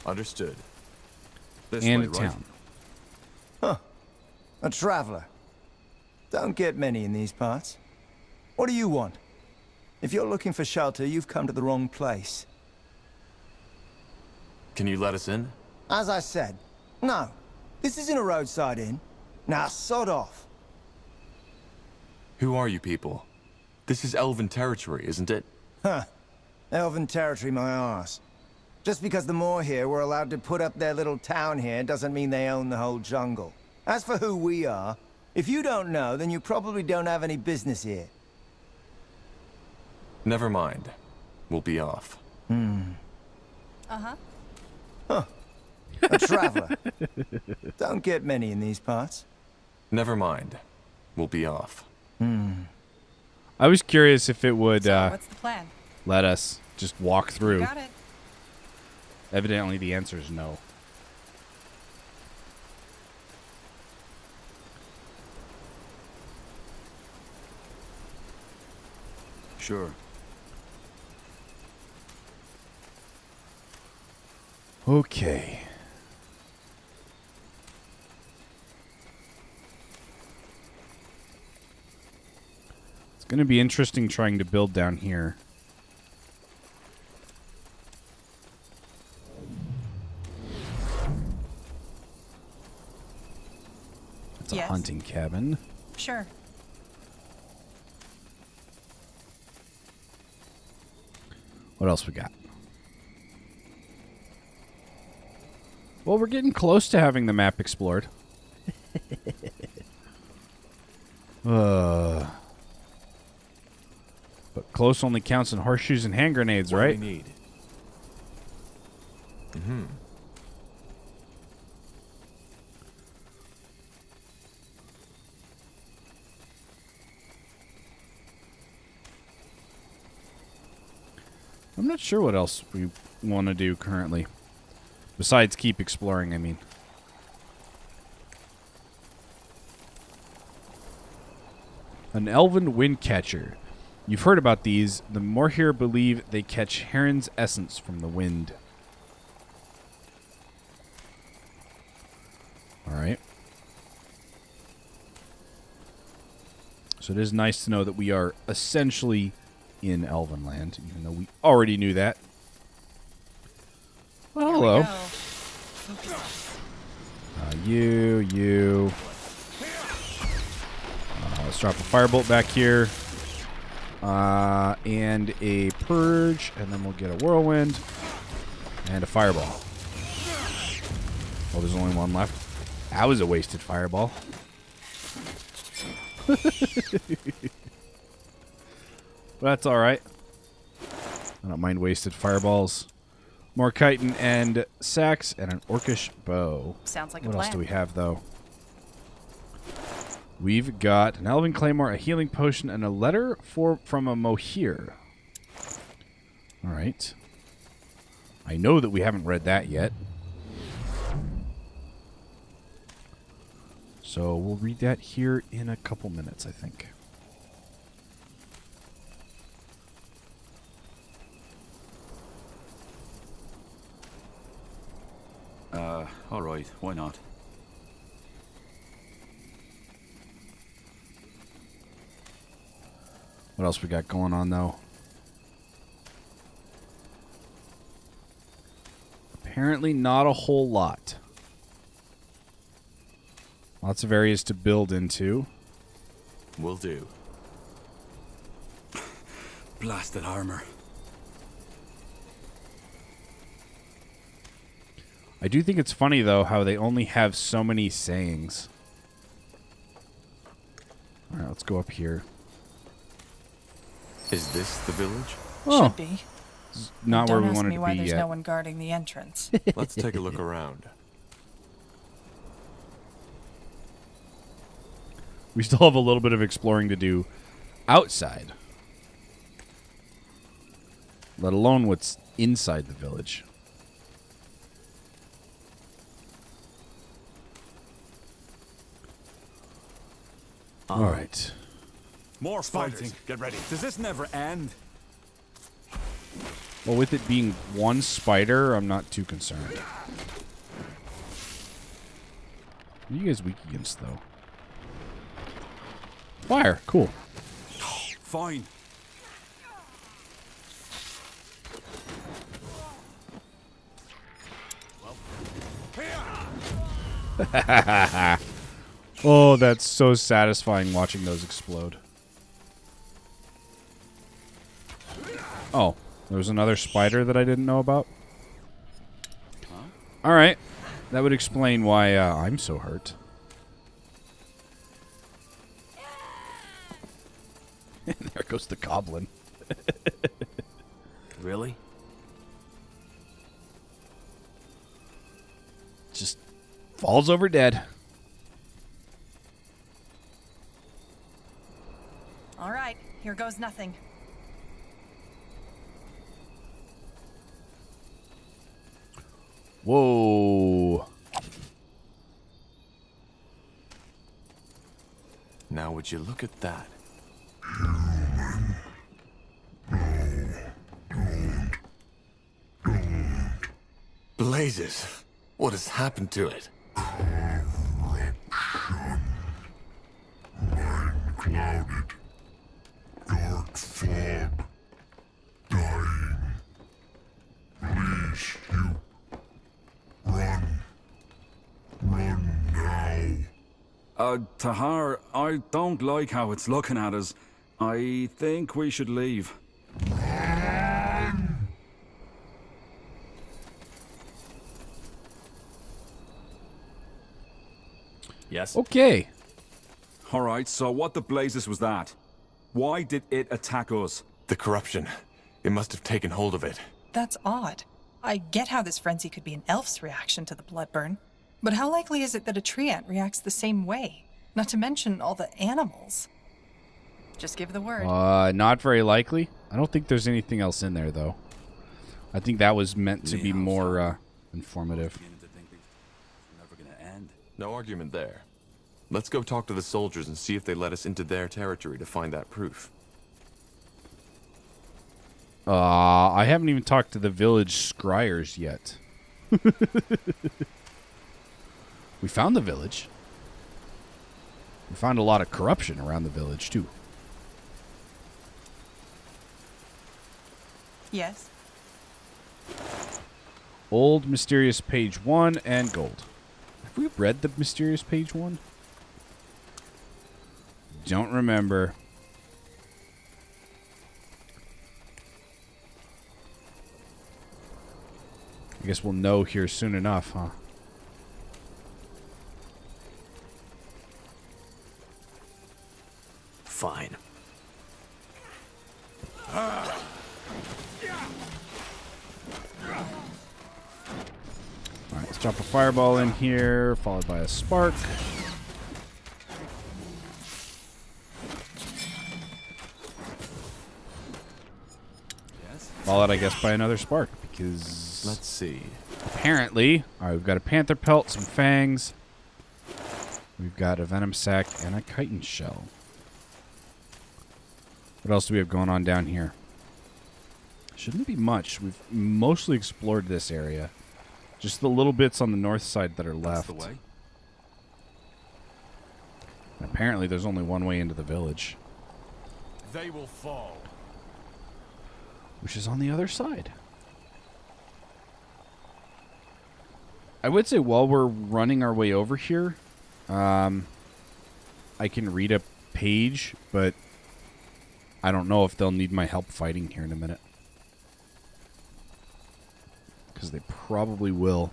S6: Understood.
S10: This
S2: And
S10: way,
S2: a
S10: right?
S2: town.
S11: Huh. A traveler. Don't get many in these parts. What do you want? If you're looking for shelter, you've come to the wrong place.
S6: Can you let us in?
S11: As I said, no. This isn't a roadside inn. Now, sod off.
S6: Who are you people? This is Elven territory, isn't it?
S11: Huh. Elven territory, my arse. Just because the Moor here were allowed to put up their little town here doesn't mean they own the whole jungle. As for who we are, if you don't know, then you probably don't have any business here.
S6: Never mind. We'll be off.
S9: Uh-huh.
S11: Huh. A traveler. Don't get many in these parts.
S6: Never mind. We'll be off.
S2: I was curious if it would
S9: So what's the plan?
S2: let us just walk through.
S9: Got it.
S2: Evidently the answer is no.
S10: Sure.
S2: Okay. It's going to be interesting trying to build down here. It's a
S9: Yes.
S2: hunting cabin.
S9: Sure.
S2: What else we got? Well, we're getting close to having the map explored. But close only counts in horseshoes and hand grenades,
S6: What
S2: right?
S6: do we need?
S2: I'm not sure what else we want to do currently. Besides keep exploring, I mean. An elven wind catcher. You've heard about these. The Morhir believe they catch Heron's essence from the wind. Alright. So it is nice to know that we are essentially in Elvenland, even though we already knew that. Well, hello. You. Let's drop a firebolt back here. And a purge, and then we'll get a whirlwind and a fireball. Oh, there's only one left. That was a wasted fireball. That's all right. I don't mind wasted fireballs. More chitin and sacks and an orcish bow.
S9: Sounds like a
S2: What
S9: plan.
S2: else do we have, though? We've got an elven claymore, a healing potion, and a letter from a mohir. All right. I know that we haven't read that yet. So we'll read that here in a couple minutes, I think.
S10: All right, why not?
S2: What else we got going on, though? Apparently not a whole lot. Lots of areas to build into.
S6: Will do.
S10: Blasted armor.
S2: I do think it's funny, though, how they only have so many sayings. All right, let's go up here.
S6: Is this the village?
S2: Oh,
S9: Should be.
S2: not
S9: Don't
S2: where we
S9: ask
S2: wanted
S9: me
S2: to
S9: why
S2: be
S9: there's
S2: yet.
S9: no one guarding the entrance.
S6: Let's take a look around.
S2: We still have a little bit of exploring to do outside, let alone what's inside the village. All right.
S10: More fighting. Get ready. Does this never end?
S2: Well, with it being one spider, I'm not too concerned. What are you guys weak against, though? Fire. Cool.
S10: Fine.
S2: Oh, that's so satisfying watching those explode. Oh, there was another spider that I didn't know about. All right. That would explain why I'm so hurt. There goes the goblin.
S10: Really?
S2: Just falls over dead.
S9: All right, here goes nothing.
S2: Whoa.
S6: Now would you look at that? Blazes! What has happened to it?
S5: Mind clouded. Dark fog. Dying. Please, you. Run. Run now.
S10: Tahar, I don't like how it's looking at us. I think we should leave.
S4: Yes?
S2: Okay.
S10: All right, so what the blazes was that? Why did it attack us?
S6: The corruption. It must have taken hold of it.
S9: That's odd. I get how this frenzy could be an elf's reaction to the bloodburn, but how likely is it that a tree ant reacts the same way? Not to mention all the animals. Just give the word.
S2: Not very likely. I don't think there's anything else in there, though. I think that was meant to be more informative.
S10: Never gonna end.
S6: No argument there. Let's go talk to the soldiers and see if they let us into their territory to find that proof.
S2: I haven't even talked to the village scryers yet. We found the village. We found a lot of corruption around the village, too.
S9: Yes?
S2: Old Mysterious Page 1 and gold. Have we read the Mysterious Page 1? Don't remember. I guess we'll know here soon enough, huh?
S4: Fine.
S2: Alright, let's drop a fireball in here, followed by a spark. Followed, I guess, by another spark, because...
S6: Let's see.
S2: Apparently... Alright, we've got a panther pelt, some fangs. We've got a venom sac and a chitin shell. What else do we have going on down here? Shouldn't be much. We've mostly explored this area. Just the little bits on the north side that are left.
S6: That's the way.
S2: And apparently there's only one way into the village.
S8: They will fall.
S2: Which is on the other side. I would say while we're running our way over here, I can read a page, but I don't know if they'll need my help fighting here in a minute. Because they probably will.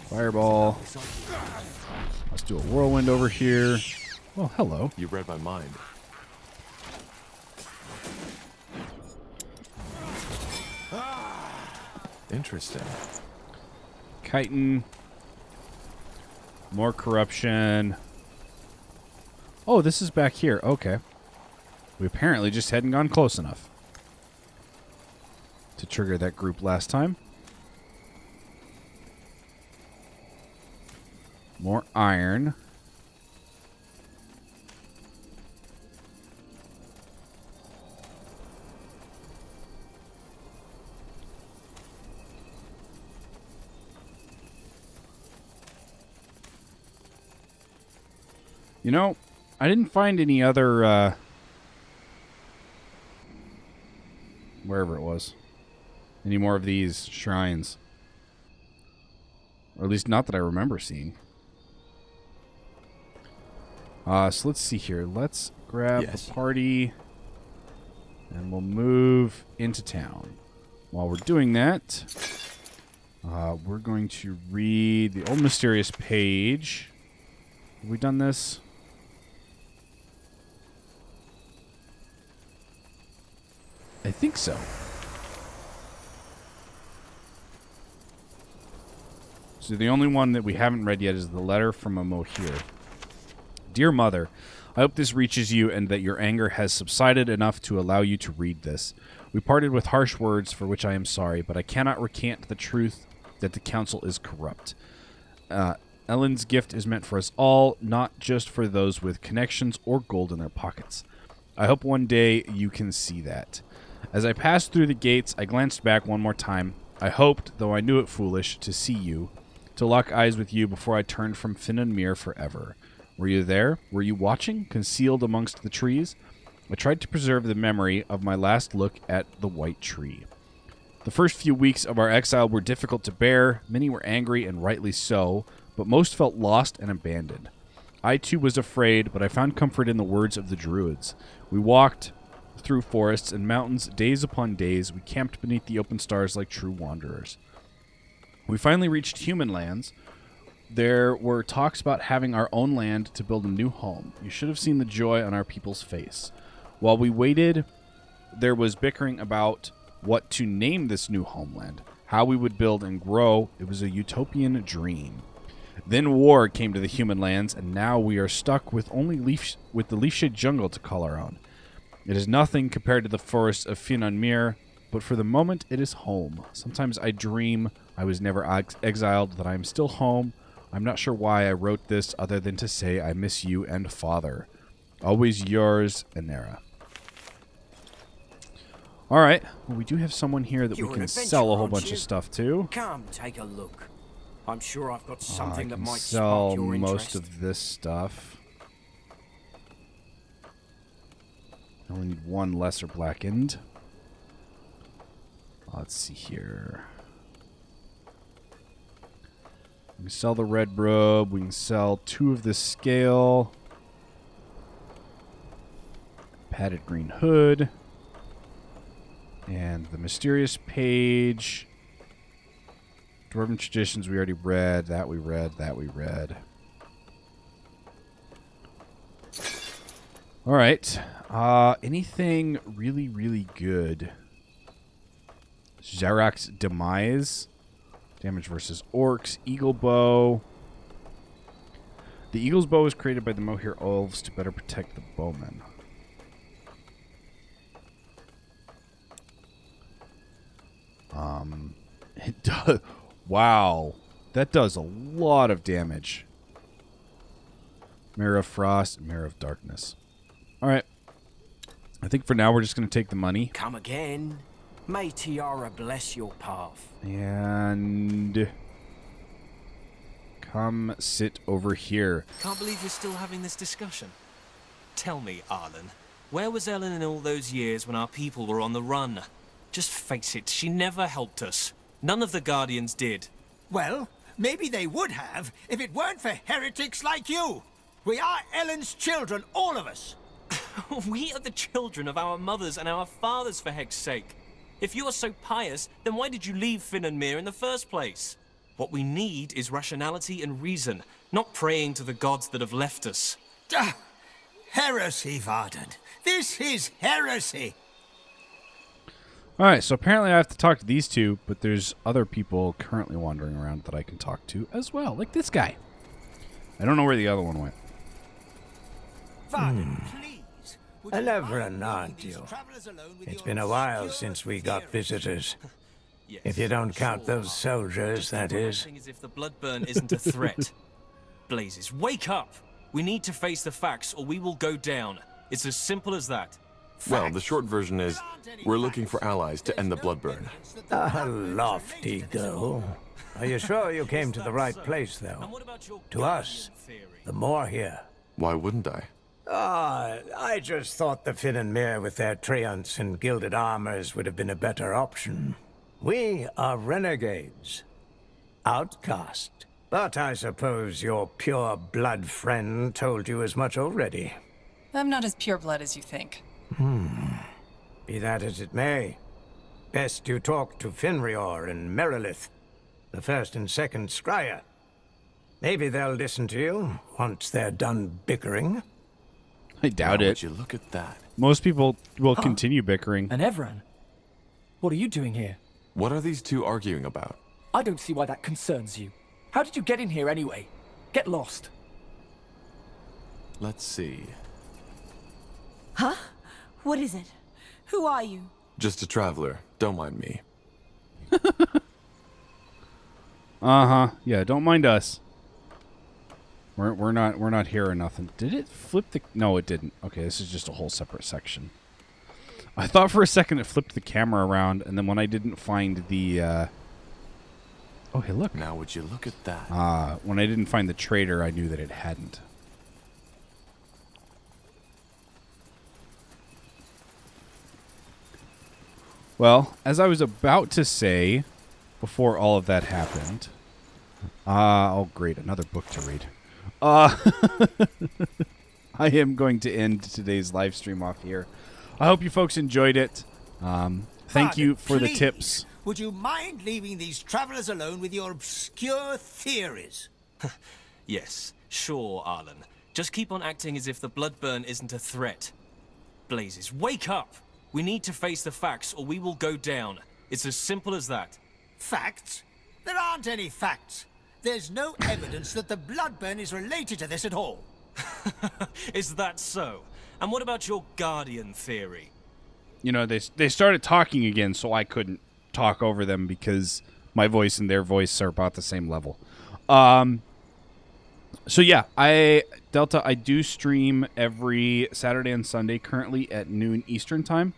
S2: Fireball. Let's do a whirlwind over here. Well, hello.
S6: You read my mind. Interesting.
S2: Chitin. More corruption. Oh, this is back here. Okay. We apparently just hadn't gone close enough to trigger that group last time. More iron. You know, I didn't find any other, wherever it was, any more of these shrines. Or at least not that I remember seeing. So let's see here. Let's grab the party, and we'll move into town. While we're doing that, we're going to read the Old Mysterious Page. Have we done this? I think so. So the only one that we haven't read yet is the letter from a Mohir. Dear Mother, I hope this reaches you and that your anger has subsided enough to allow you to read this. We parted with harsh words for which I am sorry, but I cannot recant the truth that the council is corrupt. Ellen's gift is meant for us all, not just for those with connections or gold in their pockets. I hope one day you can see that. As I passed through the gates, I glanced back one more time. I hoped, though I knew it foolish, to see you, to lock eyes with you before I turned from Finn and Mir forever. Were you there? Were you watching, concealed amongst the trees? I tried to preserve the memory of my last look at the white tree. The first few weeks of our exile were difficult to bear. Many were angry, and rightly so, but most felt lost and abandoned. I too was afraid, but I found comfort in the words of the Druids. We walked through forests and mountains days upon days. We camped beneath the open stars like true wanderers. We finally reached human lands. There were talks about having our own land to build a new home. You should have seen the joy on our people's face. While we waited, there was bickering about what to name this new homeland, how we would build and grow. It was a utopian dream. Then war came to the human lands, and now we are stuck with only the leaf-shade jungle to call our own. It is nothing compared to the forests of Finn and Mir, but for the moment it is home. Sometimes I dream I was never exiled, that I am still home. I'm not sure why I wrote this other than to say I miss you and Father. Always yours, Anera. All right. Well, we do have someone here that
S12: You're
S2: we
S12: an
S2: can
S12: adventurer,
S2: sell a whole
S12: aren't
S2: bunch
S12: you?
S2: of stuff to.
S12: Come, take a look. I'm sure I've got
S2: I
S12: something that
S2: can
S12: might
S2: sell
S12: spark your
S2: most
S12: interest.
S2: of this stuff. I only need one lesser blackened. Let's see here. We can sell the red robe. We can sell 2 of this scale. Padded green hood. And the mysterious page. Dwarven traditions we already read. That we read. That we read. All right. Anything really, really good? Zarak's Demise. Damage versus orcs. Eagle Bow. The Eagle's Bow was created by the Mohair Elves to better protect the bowmen. It does. Wow. That does a lot of damage. Mirror of Frost, Mirror of Darkness. Alright. I think for now we're just going to take the money.
S12: Come again. May Tiara bless your path.
S2: And come sit over here.
S13: Can't believe you're still having this discussion. Tell me, Arlen, where was Ellen in all those years when our people were on the run? Just face it, she never helped us. None of the Guardians did.
S14: Well, maybe they would have if it weren't for heretics like you. We are Ellen's children, all of us.
S13: We are the children of our mothers and our fathers, for heck's sake. If you are so pious, then why did you leave Finn and Mir in the first place? What we need is rationality and reason, not praying to the gods that have left us.
S14: Heresy, Varden. This is heresy.
S2: Alright, so apparently I have to talk to these two, but there's other people currently wandering around that I can talk to as well, like this guy. I don't know where the other one went.
S14: Varden, please.
S15: A Leverin, aren't you? It's been a while since we got visitors.
S13: Yes,
S15: If you don't count
S13: sure,
S15: those soldiers, that is.
S13: Acting as if the Bloodburn isn't a threat. Blazes, wake up! We need to face the facts or we will go down. It's as simple as that.
S6: Well, the short version is, we're looking for allies to end the Bloodburn.
S15: A lofty goal. Are you sure you came to the right place, though? To us, the more here.
S6: Why wouldn't I?
S15: I just thought the Finn and Mir with their treants and gilded armors would have been a better option. We are renegades. Outcast. But I suppose your pure blood friend told you as much already.
S9: I'm not as pure blood as you think.
S15: Be that as it may, best you talk to Finrior and Merilith, the first and second Scryer. Maybe they'll listen to you once they're done bickering.
S2: I doubt it.
S6: Would you look at that?
S2: Most people will continue bickering.
S16: And Evran, what are you doing here?
S6: What are these two arguing about?
S16: I don't see why that concerns you. How did you get in here anyway? Get lost.
S6: Let's see.
S17: Huh? What is it? Who are you?
S6: Just a traveler. Don't mind me.
S2: Uh-huh. Yeah, don't mind us. We're not here or nothing. Did it flip the... No, it didn't. Okay, this is just a whole separate section. I thought for a second it flipped the camera around, and then when I didn't find the... Oh, hey, look.
S6: Now would you look at that?
S2: When I didn't find the trader, I knew that it hadn't. Well, as I was about to say, before all of that happened... oh, great, another book to read. I am going to end today's live stream off here. I hope you folks enjoyed it. Thank you for the tips.
S14: Would you mind leaving these travelers alone with your obscure theories?
S13: Yes, sure, Arlen. Just keep on acting as if the Bloodburn isn't a threat. Blazes, wake up! We need to face the facts or we will go down. It's as simple as that.
S14: Facts? There aren't any facts. There's no evidence that the Bloodburn is related to this at all.
S13: Is that so? And what about your Guardian theory?
S2: You know, they started talking again, so I couldn't talk over them because my voice and their voice are about the same level. So yeah, Delta, I do stream every Saturday and Sunday currently at noon Eastern time.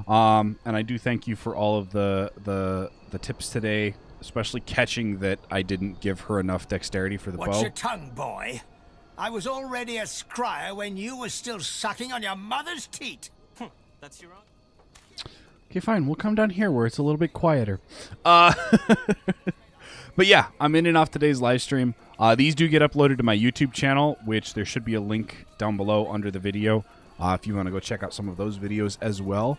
S2: And I do thank you for all of the tips today, especially catching that I didn't give her enough dexterity for the
S14: What's
S2: bow.
S14: your tongue, boy? I was already a scryer when you were still sucking on your mother's teat.
S13: That's your own.
S2: Okay, fine. We'll come down here where it's a little bit quieter. But yeah, I'm in and off today's live stream. These do get uploaded to my YouTube channel, which there should be a link down below under the video if you want to go check out some of those videos as well.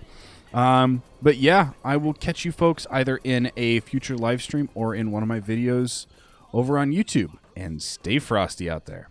S2: But yeah, I will catch you folks either in a future live stream or in one of my videos over on YouTube. And stay frosty out there.